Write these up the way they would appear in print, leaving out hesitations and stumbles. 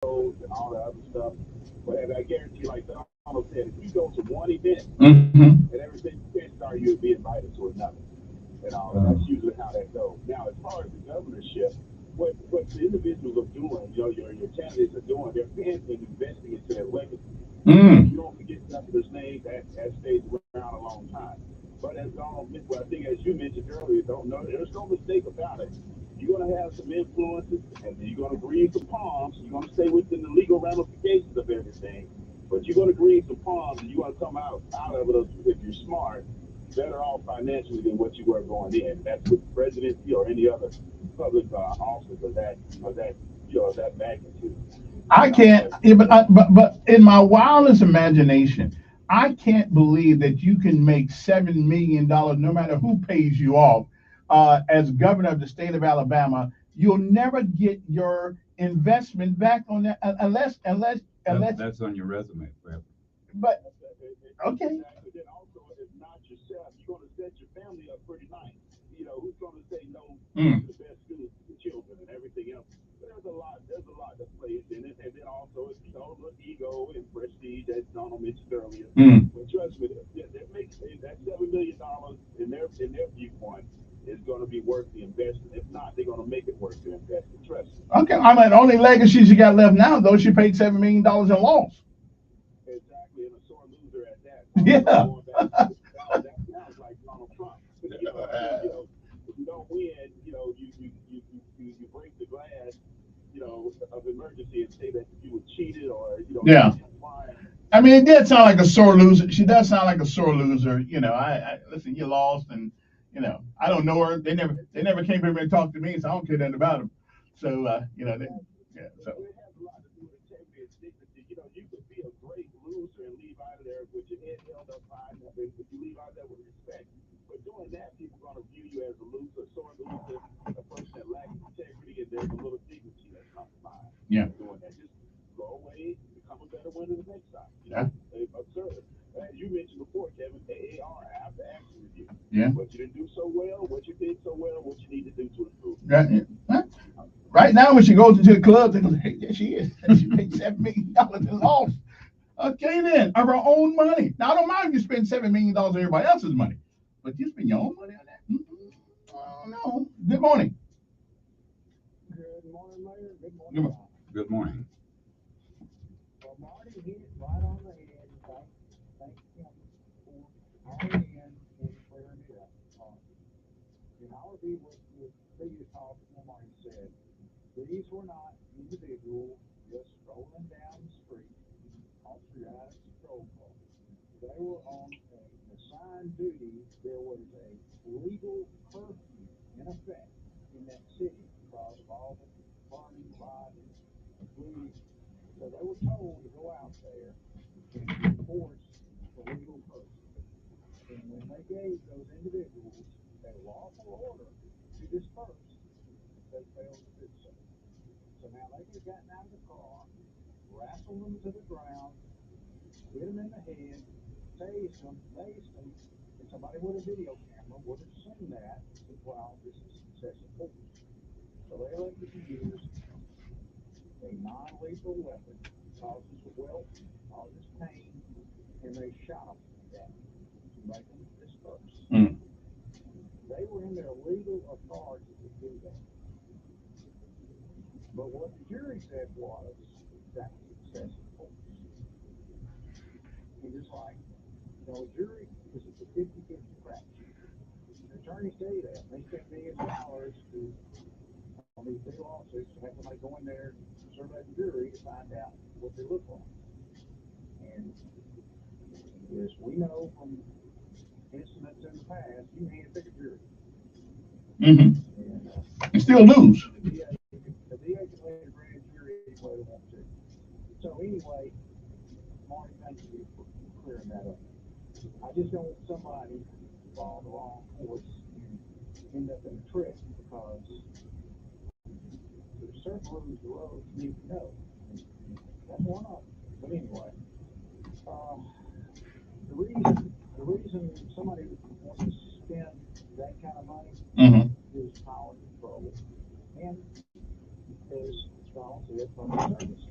and all the other stuff. But I guarantee, like Donald said, if you go to one event Mm-hmm. and everything chances are you'll be invited to another. And that's usually how that goes. Now, as far as the governorship, what the individuals are doing, your candidates are doing, they're paying and investing into their legacy. Mm. You don't forget governor's names that stays around a long time. But as Donald, well, I think as you mentioned earlier, don't know there's no mistake about it. You're gonna have some influences, and you're gonna breathe some palms. You're gonna stay within the legal ramifications of everything, but you're gonna breathe some palms, and you're gonna come out of it if you're smart, better off financially than what you were going in. That's with the presidency or any other public office of that magnitude. I can't, yeah, but in my wildest imagination, I can't believe that you can make $7 million no matter who pays you off. As governor of the state of Alabama, you'll never get your investment back on that unless. That's on your resume, Fred. But okay. Exactly. Then also, if not yourself, you're going to set your family up pretty nice. Who's going to say no to Mm, the best schools for the children and everything else? There's a lot that plays in it, and then also, the ego and prestige, as Donald mentioned earlier. mm. But trust me, that makes that $7 million in their viewpoint is going to be worth the investment. If not, they're going to make it worth the investment. Trust me. Okay, I mean, the only legacy she got left now, though, she paid $7 million in loss. Exactly, and a sore loser at that. Yeah. Going back to that sounds like Donald Trump. If you don't win, you break the glass, of emergency and say that you were cheated or you Yeah. were compliant. I mean, it did sound like a sore loser. She does sound like a sore loser. I listen. You lost, and I don't know her. They never came here and talked to me, so I don't care nothing about them. So, yeah. So, It has a lot to do with integrity and dignity. You could be a great loser and leave out of there with your head held up high, and if you leave out of there with respect. But doing that, people are going to view you as a loser, a sore loser, a person that lacks integrity, and there's a little dignity that comes by yeah, doing that. Just go away, become a better winner the next time. yeah, Observe. As you mentioned before, Kevin, AAR, after action review. yeah. What you didn't do so well, what you did so well, what you need to do to improve. Yeah. Right now, when she goes into the club, they go, "Hey, there she is. She paid $7 million in loss." Okay, then, of her own money. Now, I don't mind if you spend $7 million on everybody else's money, but you spend your own money on that. Oh no. Good morning. Good morning, Mayor. Good Good morning, morning. Don. Good morning. Well, Marty hit it right on the head. Thank him for calling in and clearing it up. I agree with previous talk, what Marty said. These were not individuals just strolling down the street, officer out of patrol car. They were on an assigned duty. There was a legal curfew in effect in that city because of all the burning, rioting, looting. So they were told to go out there and enforce the legal curfew. And when they gave those individuals a lawful order to disperse, they failed to do so. So now they could have gotten out of the car, wrestled them to the ground, hit them in the head, tased them, maced them, and somebody with a video camera would have seen that and said, wow, this is excessive force. So they elected to use a non-lethal weapon, causes wealth, causes pain, and they shot them to death to make them disperse. Mm. They were in their legal authority to do that. But what the jury said was that was excessive force. And just like, a jury is a 50-50 crapshoot. The attorneys tell you that. They spend millions of dollars on these big lawsuits to have somebody go in there and serve that jury to find out what they look like. And as we know from incidents in the past, you can't pick a jury. Mm-hmm. And And still lose. the DA can let a grand jury any way they want to. So anyway, Marty, thank you for clearing that up. I just don't want somebody to follow the wrong course and end up in a trip because there's certain rules the road you need to know. That's one of them. But anyway, uh, the reason somebody wants to spend that kind of money Mm-hmm. is power control and, as Donald said, public service.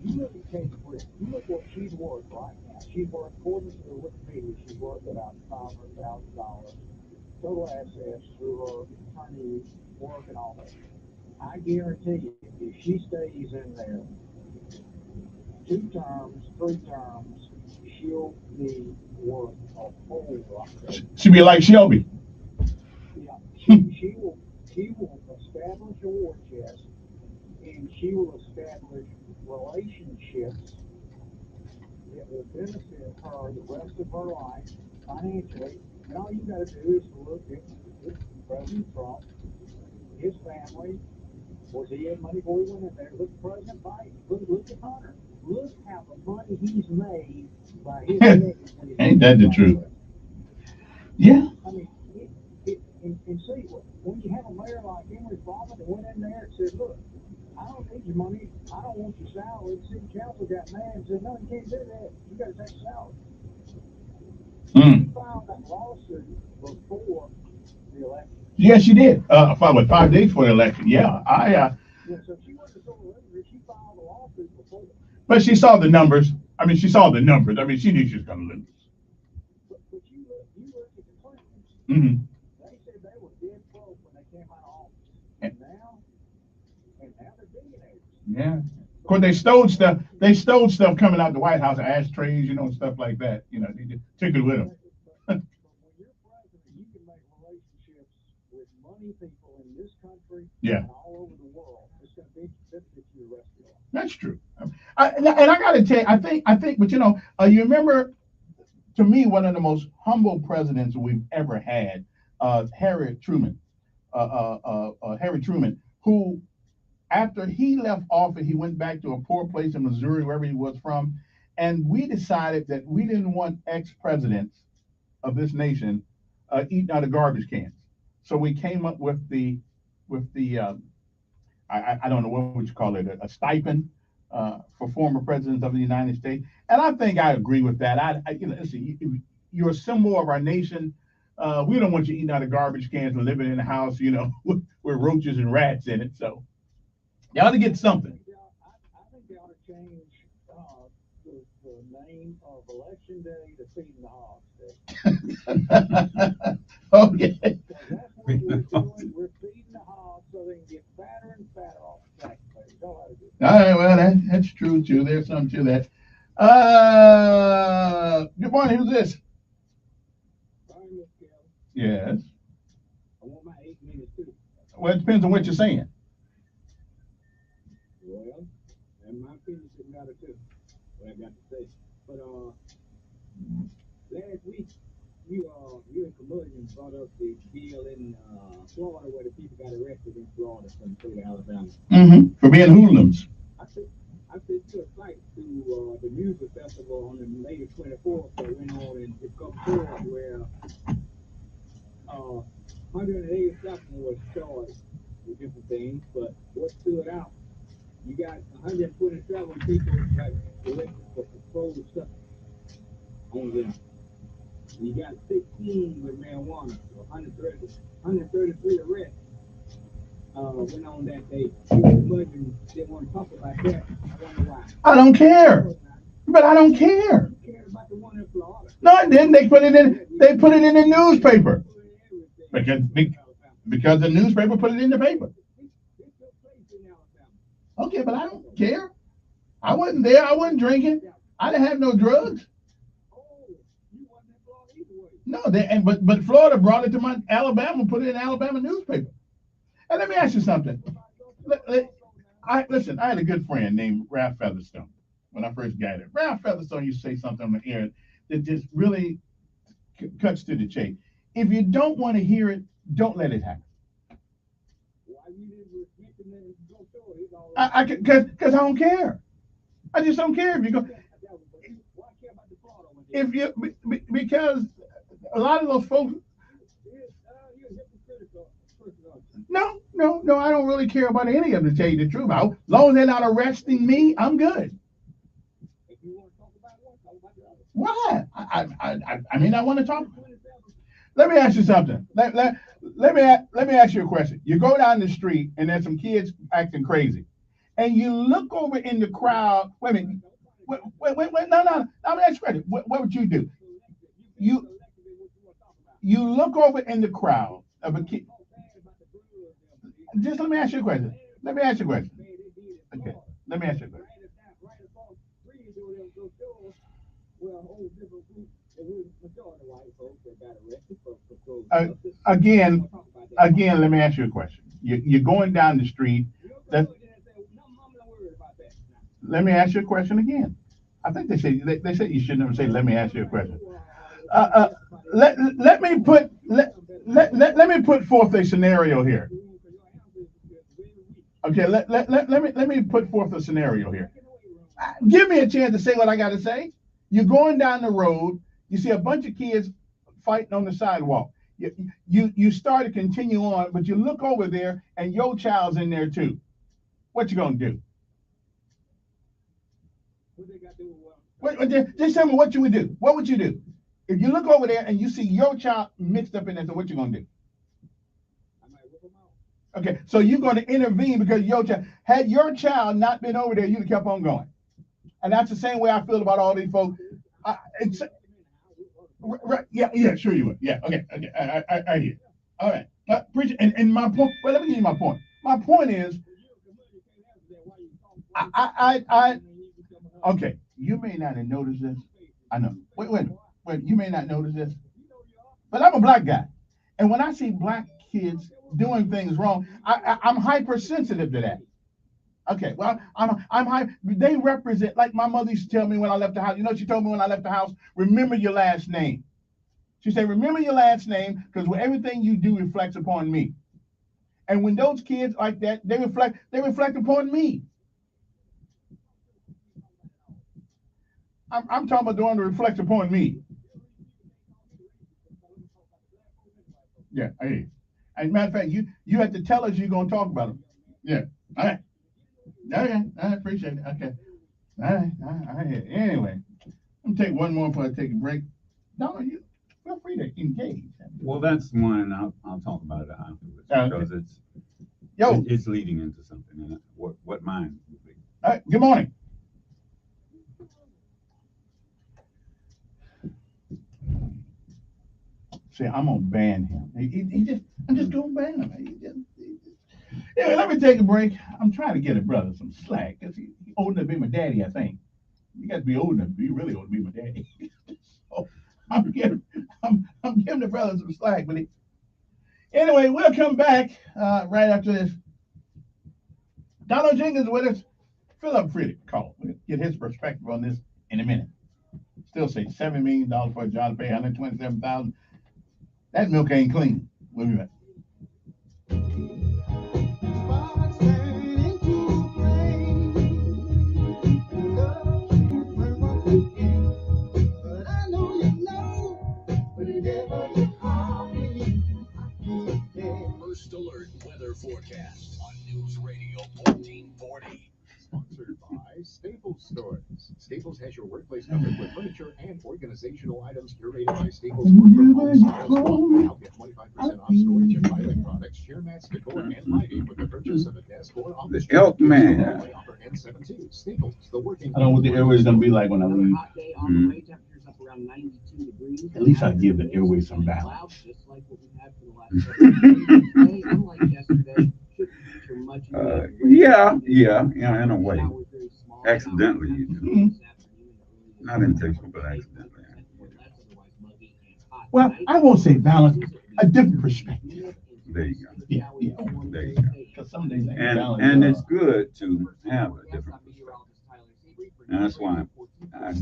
You look at Katie Britt. You look what she's worth right now. She's worth, according to the Wikipedia, she's worth about $500,000 total assets through her attorney work and all that. I guarantee you, if she stays in there 2 terms, 3 terms, she'll be worth a whole lot. She'd be like Shelby. Yeah, she will establish a war chest, and she will establish relationships that will benefit her the rest of her life financially. And all you got to do is look at President Trump, his family. Was he had money before he went in there? Look at President Biden. Look at Hunter. Look how the money he's made by his Ain't that the truth? Yeah. I mean, and see, when you have a mayor like Henry Fawcett that went in there and said, look, I don't need your money. I don't want your salary. The city council got mad and said, no, you can't do that. You got to take salary. She filed that lawsuit before the election. Yeah, she did. About 5 days before the election. Yeah, Yeah, so she wasn't so illiterate. She filed a lawsuit before. but she saw the numbers. I mean, she saw the numbers. I mean, she knew she was going to lose. But you look at the Clintons. Mm-hmm. They said they were dead broke when they came out of office. And now they're billionaires. Yeah. Of course, they stole stuff. They stole stuff coming out the White House, ashtrays, stuff like that. They just took it with them. But when you're president, you can make relationships with money people in this country Yeah. and all over the world. It's going to benefit you the rest of your life. That's true. And I got to tell you, I think, but you remember, to me, one of the most humble presidents we've ever had, Harry Truman. Harry Truman, who, after he left office, he went back to a poor place in Missouri, wherever he was from, and we decided that we didn't want ex-presidents of this nation eating out of garbage cans. So we came up with the I don't know what would you call it, a stipend for former presidents of the United States, and I think I agree with that. Listen, you're a symbol of our nation. We don't want you eating out of garbage cans and living in a house, with roaches and rats in it. So you ought to get something. I think they ought to change the name of Election Day to Feeding the Hogs Day. Okay. That's what we're doing. We're feeding the hogs so they can get fatter and fatter off the taxpayers. All right, well, that's true, too. There's something to that. Good morning. Who's this? Yes. I want my 8 minutes too. Well, it depends on what you're saying. Well, and my opinion doesn't matter too. What I got to say. But last week you and Comedian brought up the deal in Florida where the people got arrested in Florida from the state of Alabama. Mm-hmm. For being hoodlums. I sent you a site to the music festival on the May 24th that went on in Decatur where 187 was charged with different things, but what stood out, you got 127 people got arrested for controlled substance on them. You got 16 with marijuana, so 133 arrests went on that day. Muslims didn't want to talk about that. I wonder why. I don't care. But I don't care. You cared about the one in Florida. No, I didn't. They put it in the newspaper. Because the newspaper put it in the paper. Okay, but I don't care. I wasn't there. I wasn't drinking. I didn't have no drugs. No, but Florida brought it to my Alabama, put it in Alabama newspaper. And let me ask you something. Listen, I had a good friend named Ralph Featherstone when I first got it. Ralph Featherstone used to say something on the air that just really cuts to the chase. If you don't want to hear it, don't let it happen. Because I don't care. I just don't care if you go. Because a lot of those folks. No, I don't really care about any of them, to tell you the truth. As long as they're not arresting me, I'm good. Why? I mean, I want to talk. Let me ask you something. Let me ask you a question. You go down the street and there's some kids acting crazy, and you look over in the crowd, wait a minute, wait, no, I'm gonna ask you a question. What would you do? You you look over in the crowd of a kid. Just let me ask you a question. Let me ask you a question. Okay, let me ask you a question. Uh, again, again, let me ask you a question. You're going down the street. That, let me ask you a question again. I think they said you should never say. Let me ask you a question. Uh, uh, let me let me put forth a scenario here. Okay, let me put forth a scenario here. Give me a chance to say what I got to say. You're going down the road. You see a bunch of kids fighting on the sidewalk. You start to continue on, but you look over there and your child's in there too. What you gonna do? Just tell me what you would do. What would you do if you look over there and you see your child mixed up in there? So what you gonna do? Okay, so you're going to intervene because your child, had your child not been over there, you'd have kept on going. And that's the same way I feel about all these folks. Right, yeah, sure you would. Yeah, okay, I hear. All right, and my point. Well, let me give you my point. My point is, okay. You may not have noticed this. I know. Wait. You may not notice this, but I'm a black guy, and when I see black kids doing things wrong, I'm hypersensitive to that. Okay, well, I'm high. They represent, like my mother used to tell me when I left the house. You know, she told me when I left the house, remember your last name. She said, remember your last name because everything you do reflects upon me. And when those kids like that, they reflect upon me. I'm talking about the one that reflects upon me. Yeah, I hear you. As a matter of fact, you have to tell us you're going to talk about them. Yeah. All right. Okay. I appreciate it. Okay. All right. I hear it. Anyway, let me take one more before I take a break. Donna, you feel free to engage. Well, that's one I'll talk about it afterwards because it's leading into something. And what mine would be. All right. Good morning. See, I'm gonna ban him. I'm just gonna ban him. Yeah, let me take a break. I'm trying to get a brother some slack because he's old enough to be my daddy. I think you got to be old enough to be really old to be my daddy. So I'm giving the brother some slack. But anyway, we'll come back right after this. Donald Jenkins with us. Philip Friedrich call. We'll get his perspective on this in a minute. Still say $7 million for a job to pay $127,000. That milk ain't clean. We'll be back. First Alert weather forecast on News Radio 1440. Sponsored by Staples Stores. Staples has your workplace covered with furniture and organizational items curated by Staples Work from Home Styles. Now get 25% off storage and filing products, chair mats, decor, and lighting with the purchase of a desk or office chair. Elk man. Offer N17. Staples, the working. I don't know what the airway's gonna be like when I leave. At least I give the airway some balance. Yeah, in a way. Accidentally, you do. Mm-hmm. Not intentional, but accidentally. Well, I won't say balance, a different perspective. There you go. Yeah. There you go. Because some days and it's good to have a different perspective. And that's why I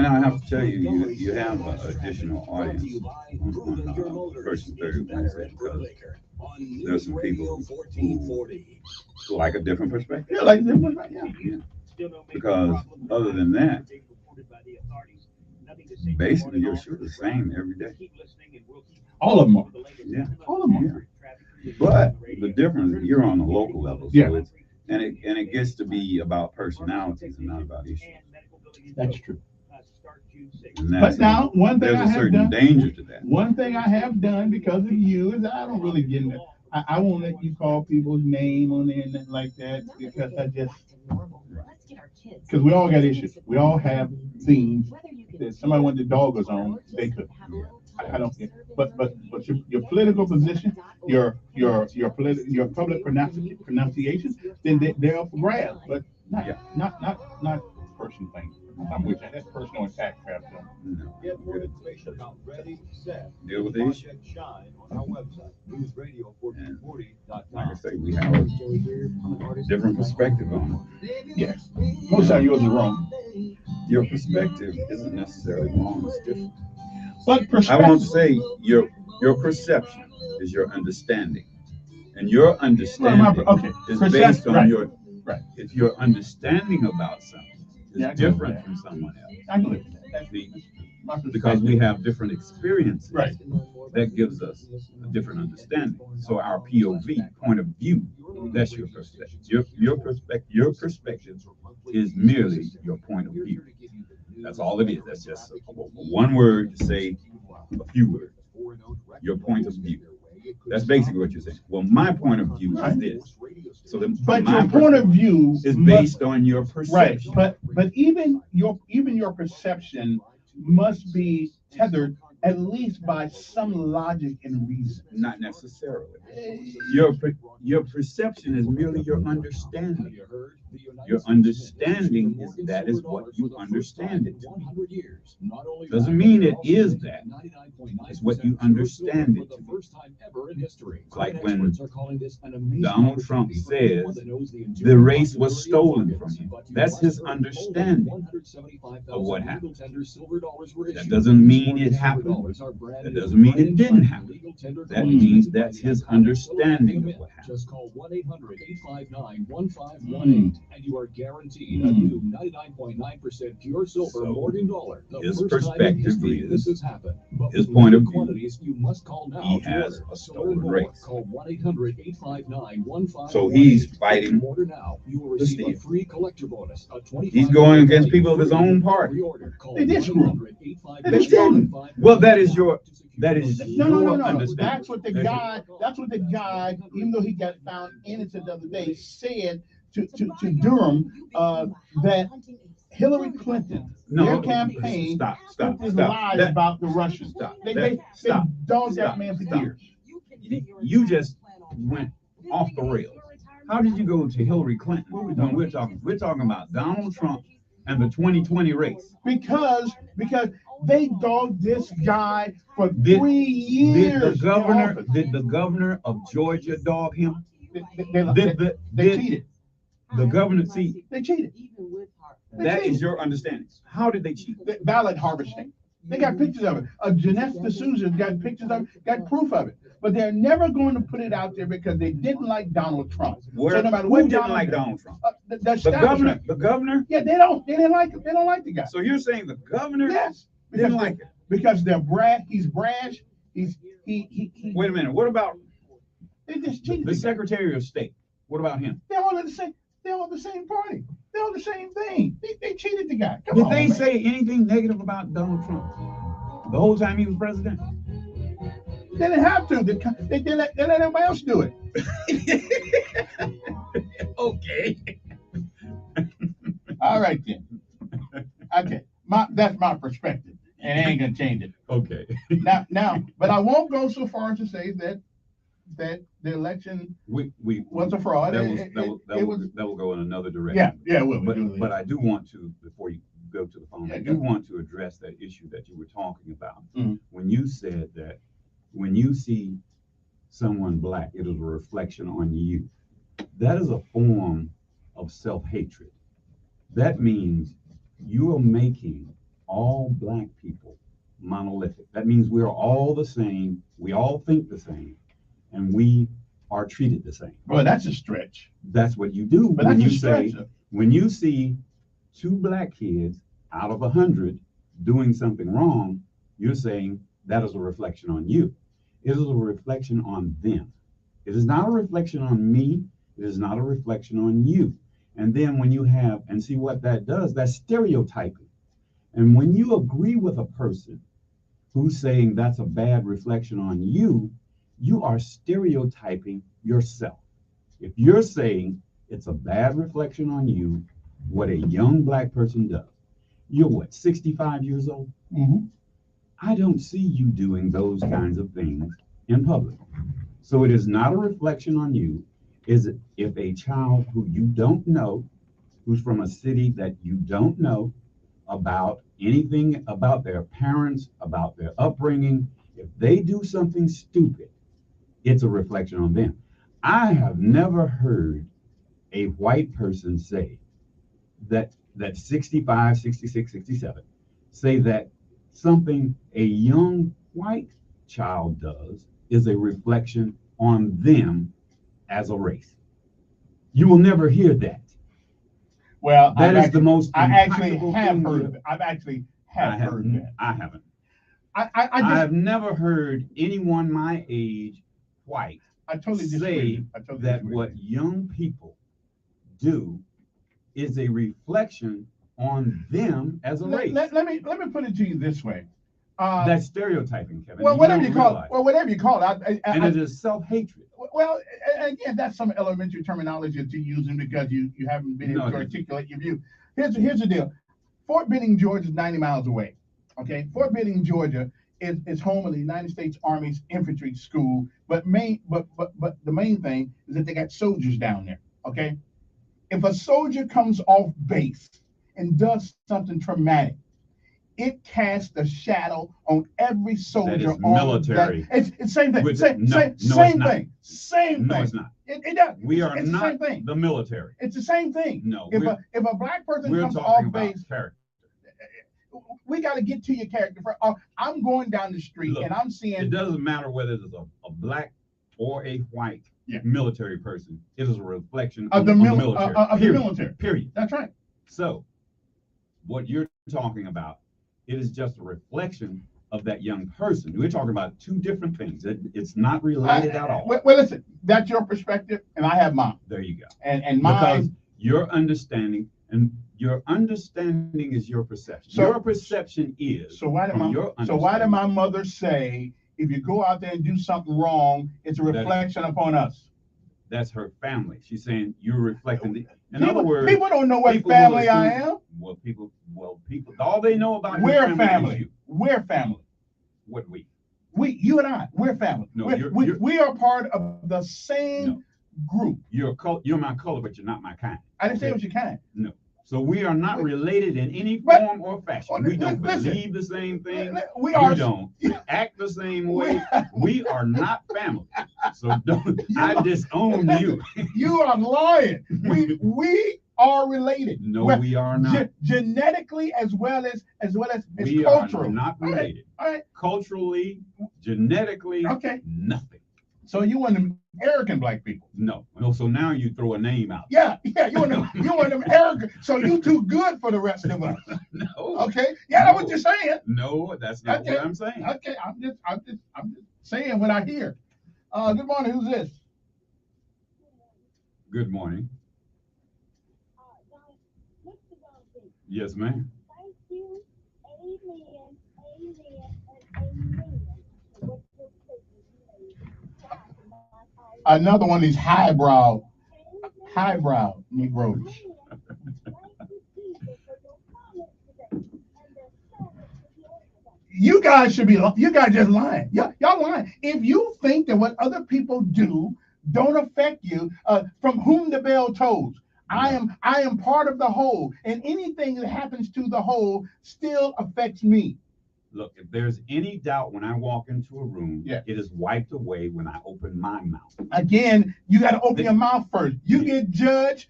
have to tell you, you have an additional audience on First and Third Wednesday because there's some people who like a different perspective. Yeah, like different perspective. Yeah. Because other than that, basically you're sure the same every day. All of them are. Yeah. All of them are. Yeah. But the difference, you're on a local level, so yeah. it gets to be about personalities and not about issues. That's true. But now, one thing there's a certain danger to that. One thing I have done because of you is I don't really get into I won't let you call people's name on there and nothing like that because because we all got issues. We all have things that somebody wanted to dog us on. They could. I don't. But your political position, your public pronunciation, then they're up for grabs. But not person things. I'm with you. That's personal attack crap though. No. Get more information about Ready, Set, Deal with the issue. Project Shine on our website, newsradio1440.com. Like I say, we have a different perspective on Yes. Most of yours is wrong. it. Your perspective isn't necessarily wrong, it's different. But I perspective. won't say your perception is your understanding. And your understanding Okay. is Percep- based on right. your if your understanding about something is Yeah, I agree with different that. from someone else. I can live with that. That's The- my perspective. Because we have different experiences. Right. That gives us a different understanding. So our POV, point of view, that's your perspective. Your perspective is merely your point of view. That's all it is. That's just one word to say a few words. Your point of view. That's basically what you're saying. Well, my point of view is this. So But my your point of view is based on your right. perception. But even your perception must be tethered at least by some logic and reason. Not necessarily. Your perception is merely your understanding. Your understanding is what you understand it to be. Doesn't mean it is that. It's what you understand it to be. It's like when Donald Trump says the race was stolen from him. That's his understanding of what happened. That doesn't mean it happened. That doesn't mean it didn't happen. That means that's his understanding of what happened. Just call 1-800-859-1518 and you are guaranteed a new 99.9% pure silver So, Morgan dollar. The his first time in perspective history is- this has happened. But his with point of limited view, quantities, you must call now he to has order. a To stolen learn more, race. Call 1-800-859-1518. So he's fighting Order now. You will the receive a steal. free collector bonus. A 25 He's going against people of his own party. Reorder. Call They did screw him. 1-800-859-1518. They didn't. Well, that is your No. understanding. That's what the guy, even though he got found innocent the other day, said to Durham, that Hillary Clinton, their campaign, Stop. his lies That- about the Russians. Stop. They Stop. dogged Stop. that man for Stop. years. You just went off the rails. How did you go to Hillary Clinton when we're talking about Donald Trump and the 2020 race? Because they dogged this guy for Did- 3 years. Did the governor of Georgia dog him? They cheated. The governor, see, They cheated. that is your understanding. How did they cheat? The ballot harvesting. They got pictures of it. Jeanette D'Souza got pictures of it, got proof of it. But they're never going to put it out there because they didn't like Donald Trump. So no matter Who what didn't Donald like did, Donald Trump? the The establishment. governor? Yeah, they didn't like it. They don't like the guy. So you're saying the governor Yes. didn't like it? Because he's brash. He Wait a minute, what about they just cheated. the Secretary of State? What about him? They're all in the same. They're all the same party. They're all the same thing. They cheated the guy. Come Did on, they man. say anything negative about Donald Trump the whole time he was president? They didn't have to. They let everybody else do it. Okay. All right then. Okay, that's my perspective, and I ain't gonna change it. Okay. Now, but I won't go so far as to say that the election We was a fraud. that It will go in another direction. yeah, it will. But I do want to, before you go to the phone, Yeah, I go. do want to address that issue that you were talking about. Mhm. When you said that when you see someone black, it is a reflection on you. That is a form of self-hatred. That means you are making all black people monolithic. That means we're all the same, we all think the same, and we are treated the same. Well, that's a stretch. That's what you do But when that's you a say, stretch. when you see 2 black kids out of 100 doing something wrong, you're saying that is a reflection on you. It is a reflection on them. It is not a reflection on me. It is not a reflection on you. And then when you have, and see what that does, that's stereotyping. And when you agree with a person who's saying that's a bad reflection on you, you are stereotyping yourself. If you're saying it's a bad reflection on you, what a young black person does, you're what, 65 years old? Mm-hmm. I don't see you doing those kinds of things in public. So it is not a reflection on you. Is it if a child who you don't know, who's from a city that you don't know about anything about their parents, about their upbringing, if they do something stupid, it's a reflection on them. I have never heard a white person say that 65, 66, 67, say that something a young white child does is a reflection on them as a race. You will never hear that. Well, That is the most I actually impractical have thing heard you- of it. I've actually I have heard that. I haven't. I I have never heard anyone my age, white, totally disagree. say I totally that disagree. what young people do is a reflection on them as a race. Let me put it to you this way. That's stereotyping, Kevin. Well, whatever you don't call it. realize. Well, whatever you call it. And it is self-hatred. Well, again, that's some elementary terminology that you're using because you haven't been able No, to it articulate your view. Here's the deal. Fort Benning, Georgia is 90 miles away. Okay, Fort Benning, Georgia is home of the United States Army's infantry school. But the main thing is that they got soldiers down there. Okay, if a soldier comes off base and does something traumatic, it casts a shadow on every soldier. That is military. It's the same thing. Same No, thing. Same No, thing. it's not. It does. We are It's the not same thing. the military. It's the same thing. No, If a black person we're comes talking off about base, character. we got to get to your character. I'm going down the street Look, and I'm It seeing. doesn't matter whether it's a black or a white Yeah. military person. It is a reflection Of the on military. Of the Period. military. Period. That's right. So, what you're talking about, it is just a reflection of that young person. We're talking about two different things. It's not related at all. Well, listen, that's your perspective, and I have mine. There you go. And Because mine. your understanding is your perception. So- Your perception is So why did from your my mother say if you go out there and do something wrong, it's a reflection upon us? That's her family. She's saying you're reflecting the. In People, other words, people don't know what people will family I assume- am. Well, people. All they know about your We're is family. you. We're family. What we? You and I, we're family. No, we are part of the same No. group. You're my color, but you're not my kind. I didn't say what you can. So we are not But- related in any but- form or fashion. Well, We don't listen. believe the same thing. We You are. don't act the same way. We are not family. So don't. I disown you. You are lying. We are related. No, Well, we are not. genetically as well as We cultural. are not related. All right. Culturally, genetically, Okay. nothing. So you want them arrogant black people? No. So now you throw a name out. Yeah. You want them arrogant. So you too good for the rest of us. No. Okay. Yeah, that's what you're saying. No, that's not Okay. what I'm saying. Okay. I'm just saying what I hear. Good morning. Who's this? Good morning. Yes, ma'am. Thank you. Amen. Amen. And amen. What your statement made. Another one of these highbrow Negroes. Thank you, Jesus, for your comments today. And the service of your You guys just lying. Y'all lying. If you think that what other people do don't affect you, from whom the bell tolls. I am part of the whole, and anything that happens to the whole still affects me. Look, if there's any doubt when I walk into a room, Yeah. it is wiped away when I open my mouth. Again, you got to open your mouth first. You get judged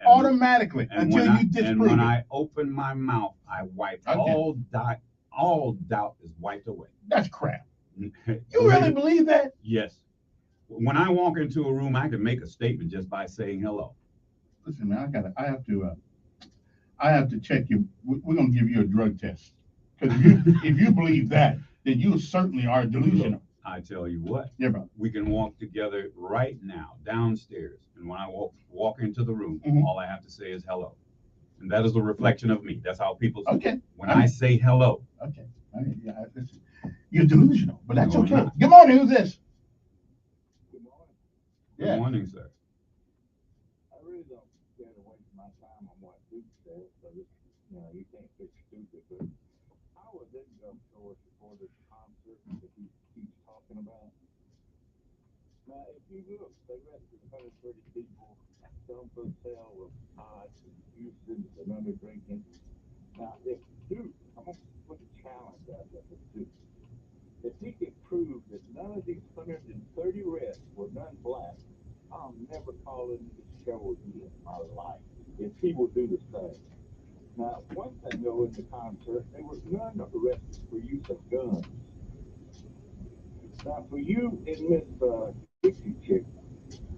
automatically And until when you disprove when it. I open my mouth, I wipe Okay. all doubt is wiped away. That's crap. You really believe that? Yes. When I walk into a room, I can make a statement just by saying hello. Listen, man, I have to check you. We're gonna give you a drug test because if you believe that, then you certainly are delusional. I tell you what, Yeah, bro. we can walk together right now downstairs, and when I walk into the room, Mhm. all I have to say is hello, and that is a reflection of me. That's how people see. Okay. When I say hello. Okay. All right. Yeah, listen. You're delusional, but that's No, I'm okay. not. Good morning. Who's this? Good Yeah. morning, sir. I really don't care to waste my time on what Duke says, so this, you can't fix stupid, but I was in Gulf Shores before this concert that he keeps talking about. Now, if you look, they arrested 130 people. Some for sale of pot, Houston, and under drinking. Now, if Duke, I'm going to put a challenge out there for Duke. If he can prove that none of these 130 arrests were done black, I'll never call into the show again in my life if he will do the same. Now, one thing though in the concert, there was none arrested for use of guns. Now, for you and Miss Dixie Chick,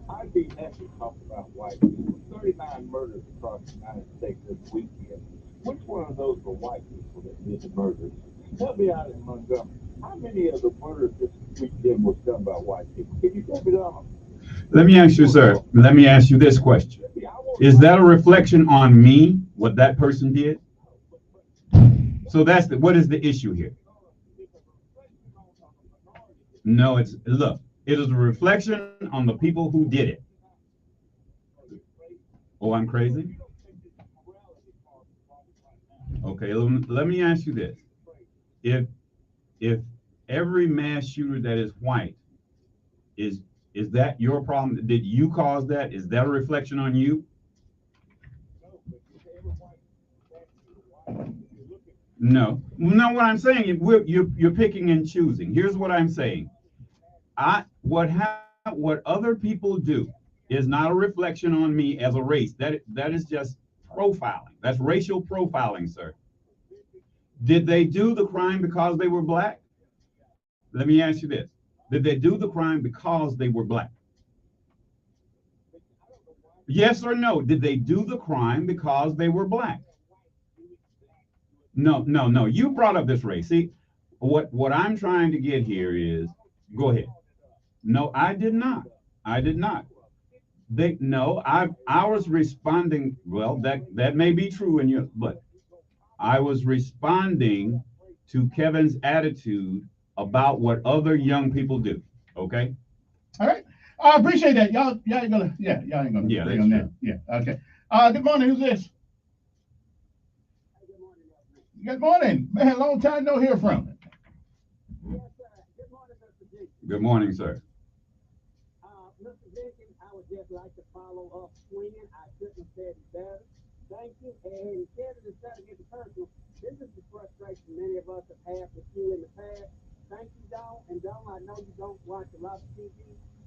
I'd be happy to talk about white people. 39 murders across the United States this weekend. Which one of those were white people that did the murders? Help me out in Montgomery. How many of the murders this weekend was done by white people? Can you tell me that? Let me ask you, sir. Let me ask you this question. Is that a reflection on me, what that person did? So what is the issue here? No, it is a reflection on the people who did it. Oh, I'm crazy? Okay, let me ask you this. If every mass shooter that is white is that your problem? Did you cause that? Is that a reflection on you? No. No, what I'm saying is you're picking and choosing. Here's what I'm saying. What other people do is not a reflection on me as a race. That is just profiling. That's racial profiling, sir. Did they do the crime because they were black? Let me ask you this. Did they do the crime because they were black? Yes or no? Did they do the crime because they were black? No. You brought up this race. See, what I'm trying to get here is, go ahead. No, I did not. I was responding. Well, that may be true but I was responding to Kevin's attitude about what other young people do. Okay. All right. I appreciate that. Y'all ain't gonna. Yeah, y'all ain't gonna. Yeah, stay that's on true. that. Yeah. Okay. Good morning. Who's this? Good morning, man. Long time no hear from. Good morning, sir. Mr. Jenkins, I would just like to follow up swinging. I couldn't have said it better. Thank you. And instead of getting personal, this is the frustration many of us have had with you in the past. Thank you, Don. And Don, I know you don't watch a lot of TV,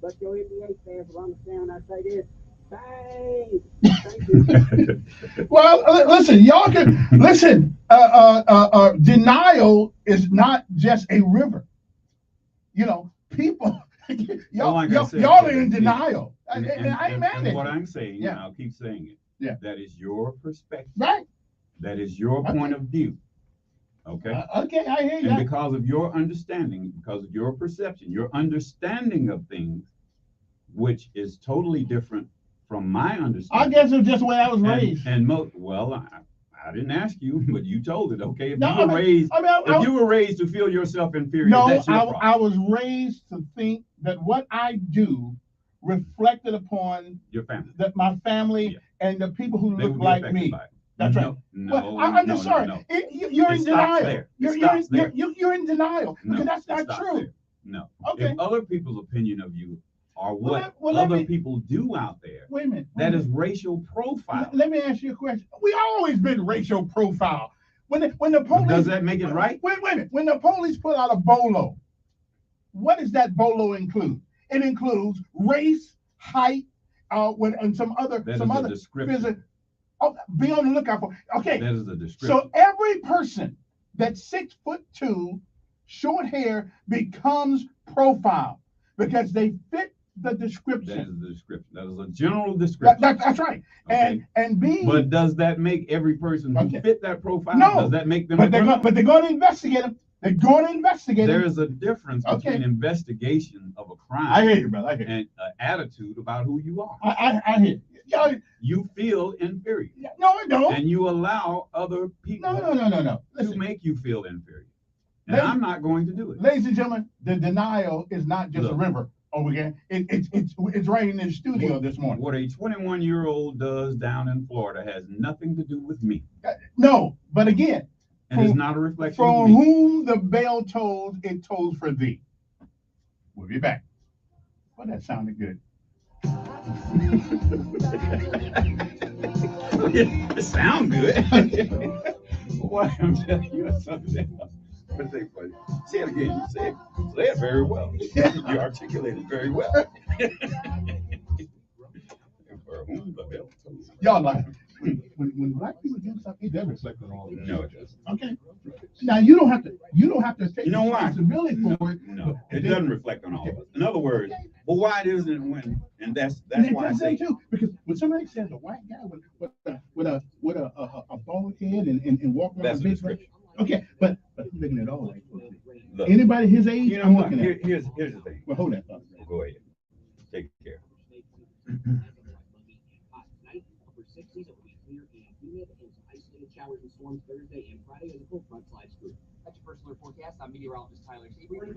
but your NBA fans will understand when I say this. Bang! Thank you. Well, listen, y'all can listen. Denial is not just a river. People. Y'all are in denial. And I ain't mad at you. What I'm saying, and I'll keep saying it. Yeah. That is your perspective. Right. That is your point of view. Okay. Okay, I hear you. And because of your understanding, because of your perception, your understanding of things, which is totally different from my understanding. I guess it's just the way I was raised. I didn't ask you, but you told it. Okay. If you were raised to feel yourself inferior, no, that's your problem. I was raised to think that what I do reflected upon your family, my family, and the people who look like me. That's right. No, I'm just sorry. No. You're in denial. You're in denial because that's not true. There. No. Okay. If other people's opinion of you are what other people do out there, wait a minute. That is racial profile. Let me ask you a question. We always been racial profile. When the police, does that make it right? Wait a minute. When the police put out a BOLO, what does that BOLO include? It includes race, height, and some other description. Oh, be on the lookout for. Okay. That is a description. So every person that's 6'2", short hair becomes profile because they fit the description. That is the description. That is a general description. That's right. Okay. And being. But does that make every person who fit that profile? No. Does that make them? But they're going to investigate them. They're going to investigate them. There is a difference between investigation of a crime. I hear you, brother. I hear you. And attitude about who you are. I hear you. You feel inferior. No, I don't. And you allow other people no. to make you feel inferior. And I'm not going to do it. Ladies and gentlemen, the denial is not just a river. Okay, it's right in the studio this morning. What a 21-year-old does down in Florida has nothing to do with me, No, but again, and it's from, not a reflection from of me. whom the bell tolls, it tolls for thee. We'll be back. Well, that sounded good. It sound good. Why I'm telling you something else. But say, buddy, say it again. Say it very well. You articulate it very well. For whom the bell tolls. Y'all like when black people do something, it does reflect on all of us. No, it doesn't. Okay. Now you don't have to take You know why? responsibility for it. No, it doesn't reflect on all of us. In other words, but why doesn't it when? And that's why I And say too, because when somebody says a white guy with a bald head and walking that's around a a big place, description. okay, but I'm looking at all white folks. Look, Anybody his age, you know I'm what? looking at. Here's the thing. Well, hold that thought. Go ahead. Take care. Showers and storms Thursday and Friday as a cold front slides through. That's your first alert forecast. I'm meteorologist Tyler Avery.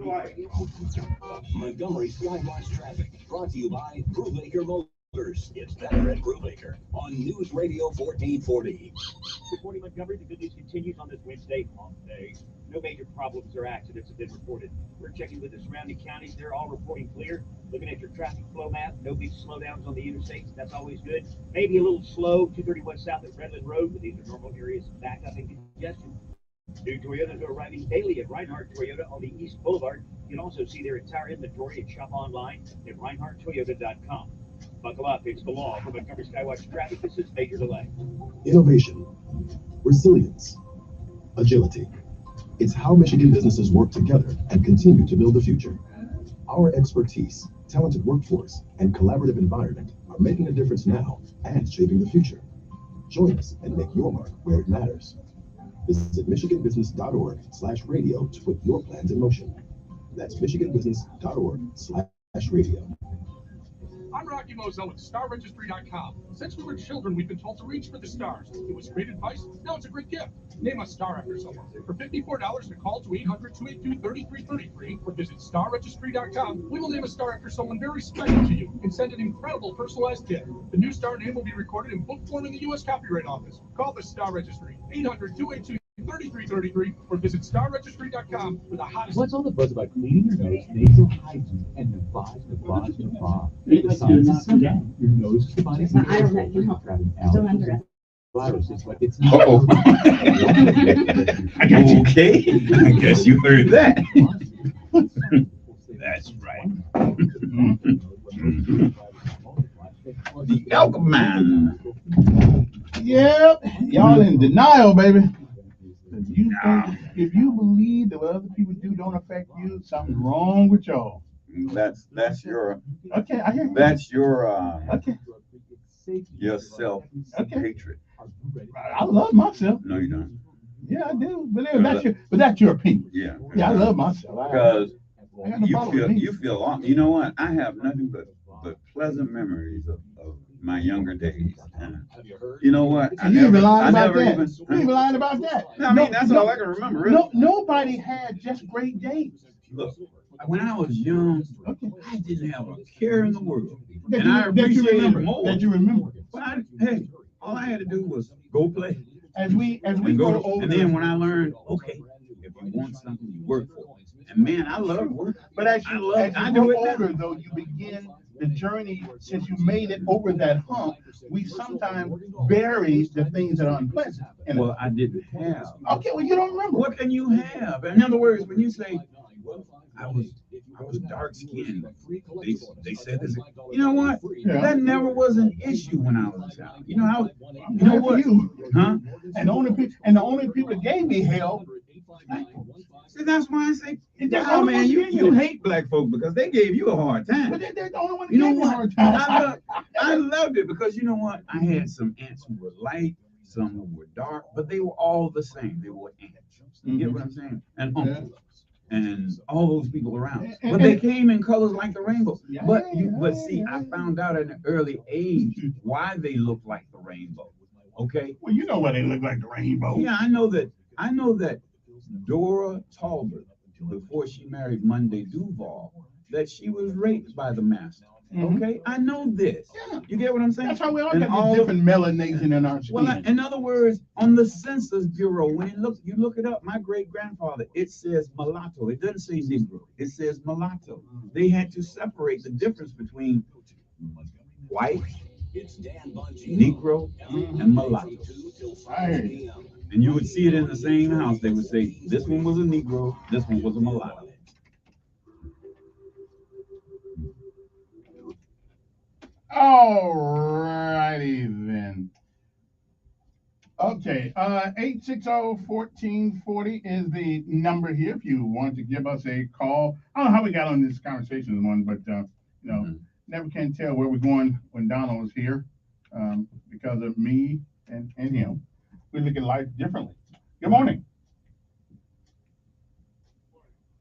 Montgomery Skywatch traffic brought to you by Brubaker Motors. It's better at Brubaker on News Radio 1440. Good morning, Montgomery. The good news continues on this Wednesday, long day. No major problems or accidents have been reported. We're checking with the surrounding counties. They're all reporting clear. Looking at your traffic flow map, no big slowdowns on the interstates. That's always good. Maybe a little slow, 231 south at Redland Road, but these are normal areas of backup and congestion. New Toyotas are arriving daily at Reinhardt Toyota on the East Boulevard. You can also see their entire inventory and shop online at ReinhardtToyota.com. Buckle up, it's the law. For Montgomery Skywatch traffic, this is Major Delay. Innovation, resilience, agility. It's how Michigan businesses work together and continue to build the future. Our expertise, talented workforce, and collaborative environment are making a difference now and shaping the future. Join us and make your mark where it matters. Visit michiganbusiness.org/radio to put your plans in motion. That's michiganbusiness.org/radio. I'm Rocky Mozo with StarRegistry.com. Since we were children, we've been told to reach for the stars. It was great advice. Now it's a great gift. Name a star after someone. For $54 to call to 800-282-3333 or visit StarRegistry.com, we will name a star after someone very special to you and send an incredible personalized gift. The new star name will be recorded in book form in the U.S. Copyright Office. Call the Star Registry, 800-282-3333 or visit StarRegistry.com for the hottest. What's all the buzz about cleaning your nose, nasal hygiene, and Navage? The science is simple. Your nose is the body's I don't know, you don't underestimate. viruses, but it's Uh-oh. I got you. Okay. I guess you heard that. That's right. The Alchemist. Yep, y'all in denial, baby. If you believe that what other people do don't affect you, something's wrong with y'all. That's your Okay, I hear you. that's your Okay, your self-hatred. I love myself. No, you don't. Yeah, I do. But that's your opinion. Yeah. Yeah, I love myself. Because I got no you problem feel with me. you know what? I have nothing but pleasant memories of my younger days. And you know what? And you even lying about never that. even- You even lying about that. I mean, that's all I can remember. Really. Nobody had just great days. Look, when I was young, Okay. I didn't have a care in the world, That and you- I that you appreciate it remember. more. That you remember. But hey, all I had to do was go play As we and go go. older. And then when I learned, okay, if you want something, you work for it. And man, I love work. But as I you do grow it now. older, though, you begin the journey. Since you made it over that hump, we sometimes bury the things that are unpleasant. And Well, I didn't have. okay, well, you don't remember. What can you have? In other words, when you say, well, I was dark skinned, they said this. You know what? Yeah. That never was an issue when I was a child. You know how? I'm You know glad for what? you. Huh? And the only people that gave me hell. See, that's why I say, That's wow, all man, I'm you giving you. hate black folk because they gave you a hard But time. they're the only one that You know gave me a what? hard time. I loved it because you know what? I had some aunts who were light, some who were dark, but they were all the same. They were aunts. You get what I'm saying? And uncles. And all those people around. But they came in colors like the rainbow. But see, I found out at an early age why they looked like the rainbow. Okay? Well, you know why they look like the rainbow. Yeah, I know that Dora Talbot, before she married Monday Duval, that she was raped by the master. Mhm. Okay, I know this. Yeah. You get what I'm saying? That's how we all And got all these of- different melanation in our skin. Well, in other words, on the Census Bureau, when you look it up, my great grandfather, it says mulatto. It doesn't say Negro. It says mulatto. They had to separate the difference between white, It's Dan Bongino. Negro, and mulatto. 2 till 5 I hear you. p.m. And you would see it in the same house. They would say, this one was a Negro, this one was a mulatto. All righty then. Okay, 860-1440 is the number here if you want to give us a call. I don't know how we got on this conversation this morning, but never can tell where we're going when Donald was here because of me and him. We look at life differently. Good morning.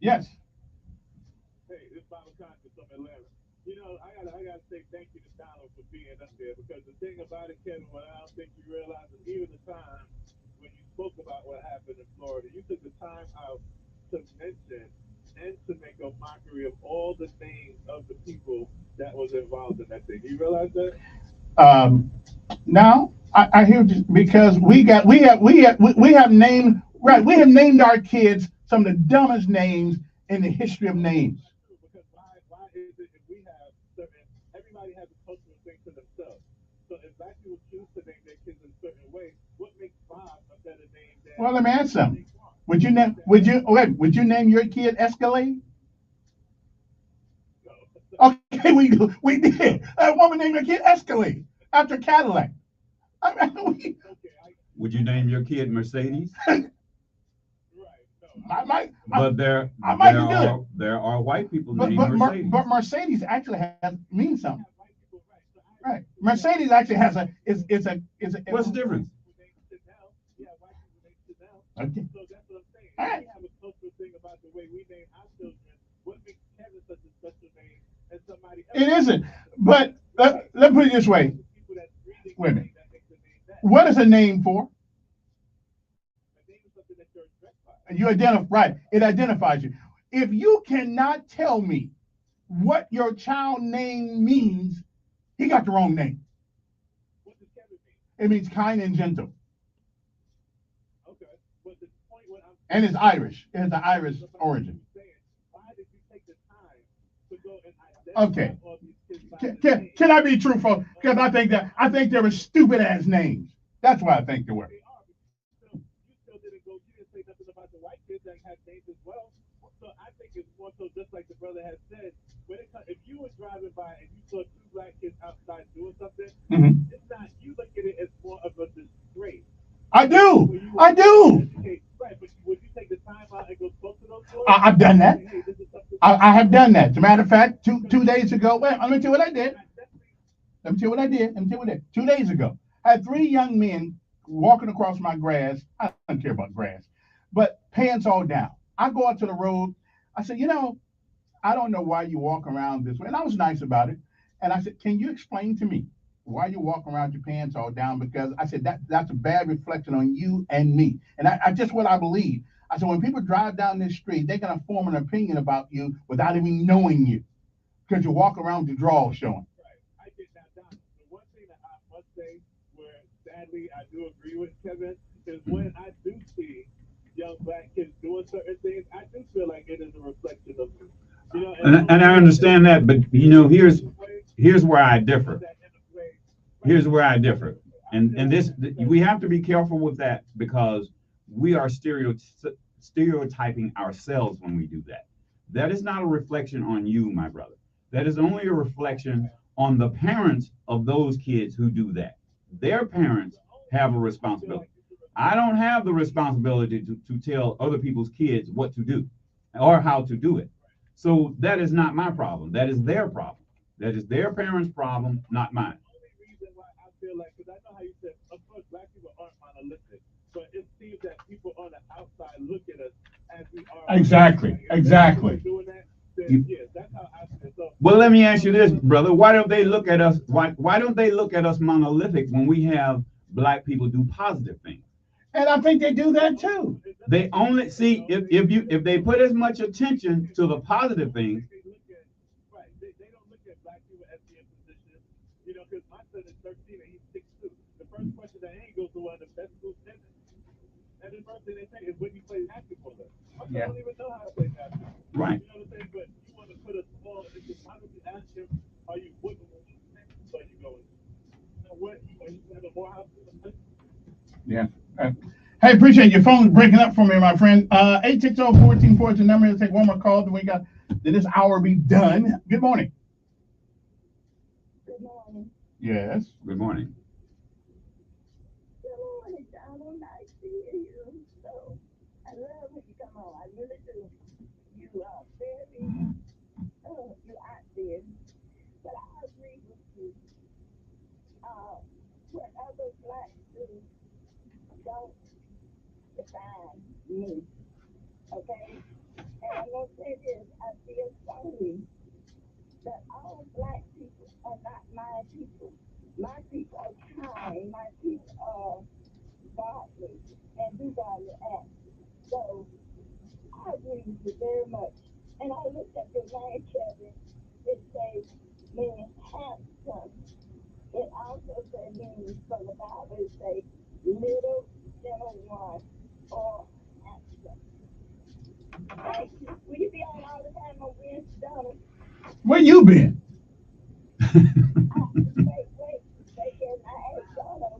Yes. Hey, this is Bible Conference from Atlanta. You know, I gotta say thank you to Donald for being up there because the thing about it, Kevin, what I don't think you realize is even the time when you spoke about what happened in Florida, you took the time out to mention and to make a mockery of all the names of the people that was involved in that thing. You realize that? Now I hear you, because we have named our kids some of the dumbest names in the history of names. Because why is it if we have certain, everybody has a cultural thing to themselves. So if black people choose to name their kids in a certain way, what makes Bob a better name than? Well, let me ask something. Would you name your kid Escalade? No. Okay, we did. That woman named her kid Escalade after Cadillac. I mean, Would you name your kid Mercedes? I might. But there are white people named Mercedes. But Mercedes actually means something. Right. Mercedes actually has is a. What's the difference? Okay. So that's what I'm saying. All right. We have a cultural thing about the way we name our children. What makes Kevin such a special name and somebody else? It isn't. But let me put it this way. Wait a minute. What is a name for? You identify, right? It identifies you. If you cannot tell me what your child name means, he got the wrong name. What does Kevin mean? It means kind and gentle, Okay. But the point what I'm and it's Irish. It has an Irish origin. saying, why did you take the time to go and identify Okay. all these kids by their names? Can I be truthful? Because I think they were stupid ass names. That's why I think they were. They are, but you still didn't say nothing about the white kids that had names as well. So I think it's more so just like the brother has said. If you were driving by and you saw 2 black kids outside doing something, Mhm. it's not, you look at it as more of a disgrace. I do. Right, but would you take the time out and go spoke to those boys? I've done that. Hey, this is something. I have done that. As a matter of fact, two days ago, let me tell you what I did. 2 days ago, I had 3 young men walking across my grass. I don't care about grass, but pants all down. I go out to the road. I said, I don't know why you walk around this way. And I was nice about it. And I said, can you explain to me why you walk around your pants all down? Because I said, that's a bad reflection on you and me. And I just what I believe. I said, when people drive down this street, they're going to form an opinion about you without even knowing you. Because you walk around with your drawers showing. I get that down. The one thing that I must say, where sadly I do agree with Kevin, is when I do see young black kids doing certain things, I do feel like it is a reflection of them. And I understand that, but here's where I differ. Here's where I differ. And this, we have to be careful with that because we are stereotyping ourselves when we do that. That is not a reflection on you, my brother. That is only a reflection on the parents of those kids who do that. Their parents have a responsibility. I don't have the responsibility to tell other people's kids what to do or how to do it. So that is not my problem. That is their problem. That is their parents' problem, not mine. The only reason why I feel like, because I know how you said, of course, black people aren't monolithic, but it seems that people on the outside look at us as we are. Exactly. Doing that, then, yes, that's how I feel. So, Well, let me ask you this, brother. Why don't they look at us? Why don't they look at us monolithic when we have black people do positive things? And I think they do that too. They only see if they put as much attention to the positive things, son is 13 and he's 6'2". The first question that ain't goes to one of the best schools in it. And the first thing they say is when you play basketball. My son don't even know how to play basketball. Right. You know what I'm saying? But you want to put a small, how do you ask him, are you football? So you go, what? Are you going to more house? Yeah. Hey, appreciate your phone breaking up for me, my friend. 860-1440 is the number. Let's take one more call. Then this hour be done. Good morning. Good morning. Yes. Good morning. Good morning, Donald. Nice to hear you. So, I love when you come on. I really do. You are very, you out there. But I agree with you. What other blacks do don't define me. Okay? And I'm going to say this. I feel sorry that all black people are not my people. My people are kind. My people are godly and do godly acts. So I agree with you very much. And I looked at your name, Kevin. It says means handsome. It also says means from the Bible. It says little gentle one or handsome. Thank you. Will you be on all the time on Wednesday, Donald? Where you been?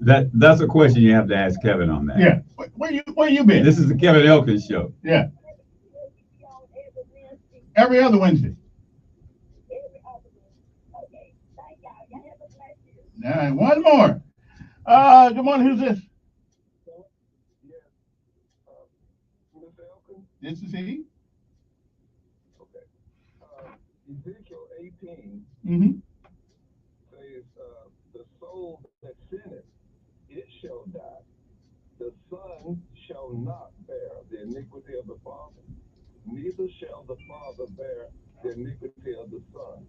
That's a question you have to ask Kevin on that. Yeah. Where you been? This is the Kevin Elkins show. Yeah. Every other Wednesday. All right, one more. Good morning. Who's this? This is he. Okay. Ezekiel 18 says, the soul that sinneth, it shall die. The son shall not bear the iniquity of the father, neither shall the father bear the iniquity of the son.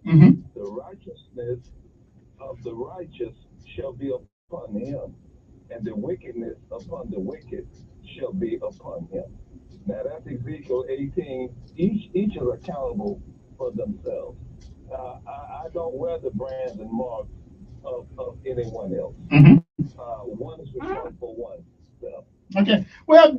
The righteousness of the righteous shall be upon him, and the wickedness upon the wicked shall be upon him. Now that's Ezekiel 18. Each is accountable for themselves. I don't wear the brands and marks of anyone else. One is responsible for oneself. Okay. Well,